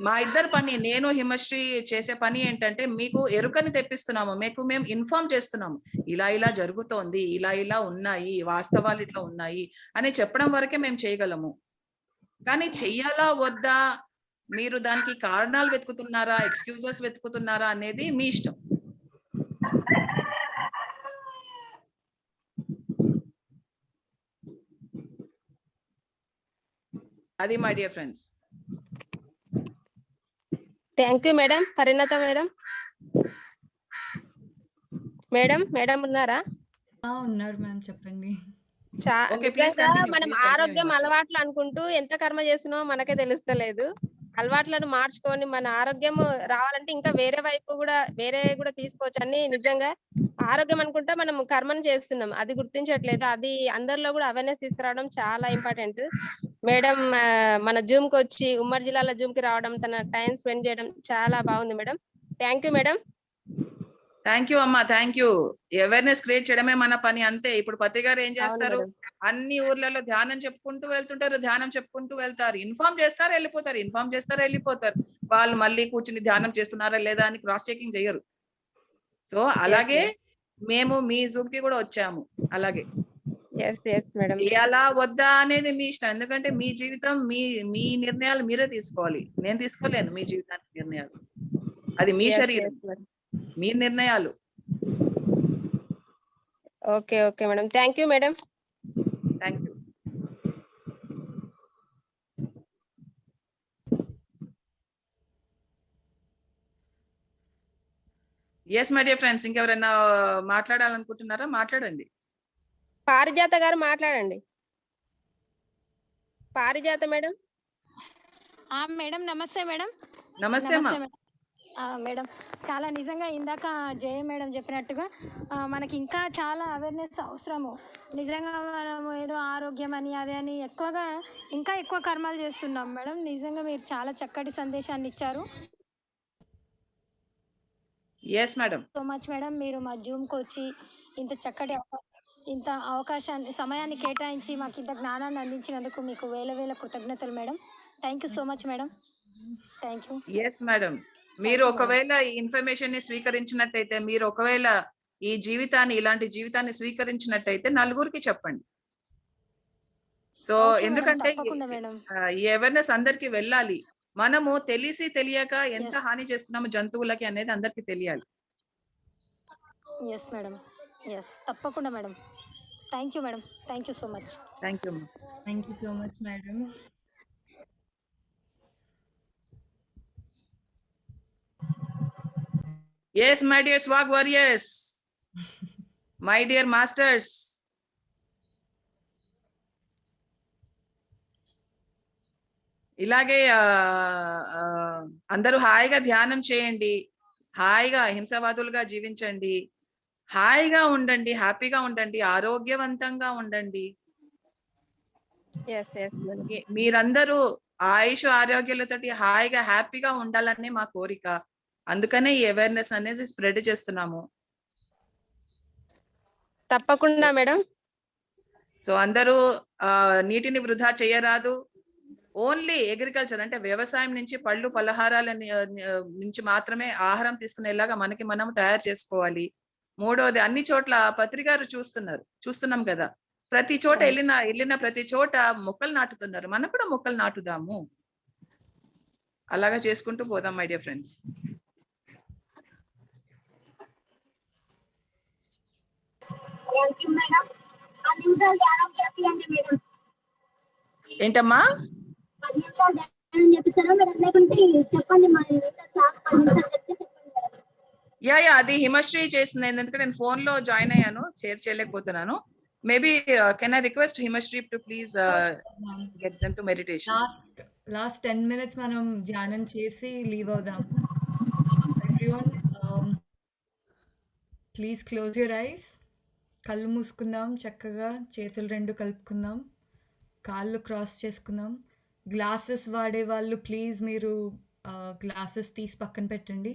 మా ఇద్దరు పని, నేను హిమశ్రీ చేసే పని ఏంటంటే మీకు ఎరుకని తెప్పిస్తున్నాము, మేము ఇన్ఫార్మ్ చేస్తున్నాము. ఇలా జరుగుతోంది, ఇలా ఉన్నాయి, వాస్తవాలు ఇట్లా ఉన్నాయి అని చెప్పడం వరకే మేము చేయగలము. కానీ చెయ్యాలా వద్దా, మీరు దానికి కారణాలు వెతుకుతున్నారా, ఎక్స్క్యూజెస్ వెతుకుతున్నారా అనేది మీ ఇష్టం. అది my dear friends. Thank you madam. Parinata madam. Madam ఉన్నారా? ఉన్నారు మ్యామ్, చెప్పండి. మనం ఆరోగ్యం అలవాట్లు అనుకుంటూ ఎంత కర్మ చేస్తున్నామో మనకే తెలుస్తలేదు. అలవాట్లను మార్చుకొని మన ఆరోగ్యం రావాలంటే ఇంకా వేరే కూడా తీసుకోవచ్చు అని. నిజంగా ఆరోగ్యం అనుకుంటా మనం కర్మను చేస్తున్నాం, అది గుర్తించట్లేదు. అది అందరిలో కూడా అవేర్నెస్ తీసుకురావడం చాలా ఇంపార్టెంట్. మేడం మన జూమ్ కి వచ్చి, ఉమ్మడి జిల్లాల జూమ్ కి రావడం, తన టైం స్పెండ్ చేయడం చాలా బాగుంది madam. Thank you madam. Thank you అమ్మా, థ్యాంక్ యూ. అవేర్నెస్ క్రియేట్ చేయడమే మన పని, అంతే. ఇప్పుడు పతి గారు ఏం చేస్తారు, అన్ని ఊర్లలో ధ్యానం చెప్పుకుంటూ వెళ్తారు, ఇన్ఫార్మ్ చేస్తారు వెళ్ళిపోతారు. వాళ్ళు మళ్ళీ కూర్చుని ధ్యానం చేస్తున్నారా లేదా అని క్రాస్ చెకింగ్ చేయరు. సో అలాగే మేము మీ జూమ్ కి కూడా వచ్చాము. అలాగే చేయాలా వద్దా అనేది మీ ఇష్టం, ఎందుకంటే మీ జీవితం, మీ నిర్ణయాలు మీరే తీసుకోవాలి. నేను తీసుకోలేను మీ జీవితానికి నిర్ణయాలు, అది మీ శరీరం, మీ నిర్ణయాలు. Okay madam. Thank you madam. Thank you. Yes my dear friends, ఇంకెవరైనా మాట్లాడాలనుకుంటున్నారా? మాట్లాడండి. పారిజాత గారు మాట్లాడండి. పారిజాత మేడం. మేడం నమస్తే మేడం. నమస్తే మేడం, చాలా నిజంగా ఇందాక జయ మేడం చెప్పినట్టుగా మనకి ఇంకా చాలా అవేర్నెస్ అవసరము. నిజంగా మనం ఏదో ఆరోగ్యం అని అదే అని ఇంకా ఎక్కువ కర్మలు చేస్తున్నాం మేడం. నిజంగా మీరు చాలా చక్కటి సందేశాన్ని ఇచ్చారు. Yes madam. So much madam. మీరు మా జూమ్కి వచ్చి ఇంత అవకాశాన్ని, సమయాన్ని కేటాయించి మాకు ఇంత జ్ఞానాన్ని అందించినందుకు మీకు వేల కృతజ్ఞతలు madam. Thank you so much madam. Thank you. Yes madam. మీరు ఒకవేళ ఈ ఇన్ఫర్మేషన్ ని స్వీకరించినట్టయితే, మీరు ఒకవేళ ఇలాంటి జీవితాన్ని స్వీకరించినట్టయితే నలుగురికి చెప్పండి. సో ఎందుకంటే ఈ అవేర్నెస్ అందరికి వెళ్ళాలి. మనము తెలియక ఎంత హాని చేస్తున్నాము జంతువులకి అనేది అందరికి తెలియాలి. ఎస్ మేడం, ఎస్ తప్పకుండా madam. Thank you madam. Thank you so much. Thank you so much madam. Yes, my dear Swag Warriors, my dear Masters. ఇలాగే అందరూ హాయిగా ధ్యానం చేయండి, హాయిగా అహింసావాదులుగా జీవించండి, హాయిగా ఉండండి, హ్యాపీగా ఉండండి, ఆరోగ్యవంతంగా ఉండండి. మీరందరూ ఆయుష్ ఆరోగ్యాలతోటి హాయిగా హ్యాపీగా ఉండాలనే మా కోరిక. అందుకనే ఈ అవేర్నెస్ అనేది స్ప్రెడ్ చేస్తున్నాము. తప్పకుండా మేడం. సో అందరూ నీటిని వృధా చేయరాదు. ఓన్లీ అగ్రికల్చర్ అంటే వ్యవసాయం నుంచి పళ్ళు పలహారాల నుంచి మాత్రమే ఆహారం తీసుకునేలాగా మనకి మనం తయారు చేసుకోవాలి. మూడోది అన్ని చోట్ల పత్రికారు చూస్తున్నాం కదా, ప్రతి చోట వెళ్ళిన ప్రతి చోట మొక్కలు నాటుతున్నారు. మనం కూడా మొక్కలు నాటుదాము. అలాగా చేసుకుంటూ పోదాం మై డియర్ ఫ్రెండ్స్. ఏంటమ్మా? యా అది హిమశ్రీ చేసింది. ఎందుకంటే నేను ఫోన్ లో జాయిన్ అయ్యాను, షేర్ చేయలేకపోతున్నాను. Maybe can I request Himasri to please get them to meditation. Last 10 minutes మనం ధ్యానం చేసి లీవ్ అవుదాం. Everyone please close your eyes. కళ్ళు మూసుకుందాం, చక్కగా చేతులు రెండు కలుపుకుందాం, కాళ్ళు క్రాస్ చేసుకుందాం. గ్లాసెస్ వాడే వాళ్ళు ప్లీజ్ మీరు గ్లాసెస్ తీసి పక్కన పెట్టండి.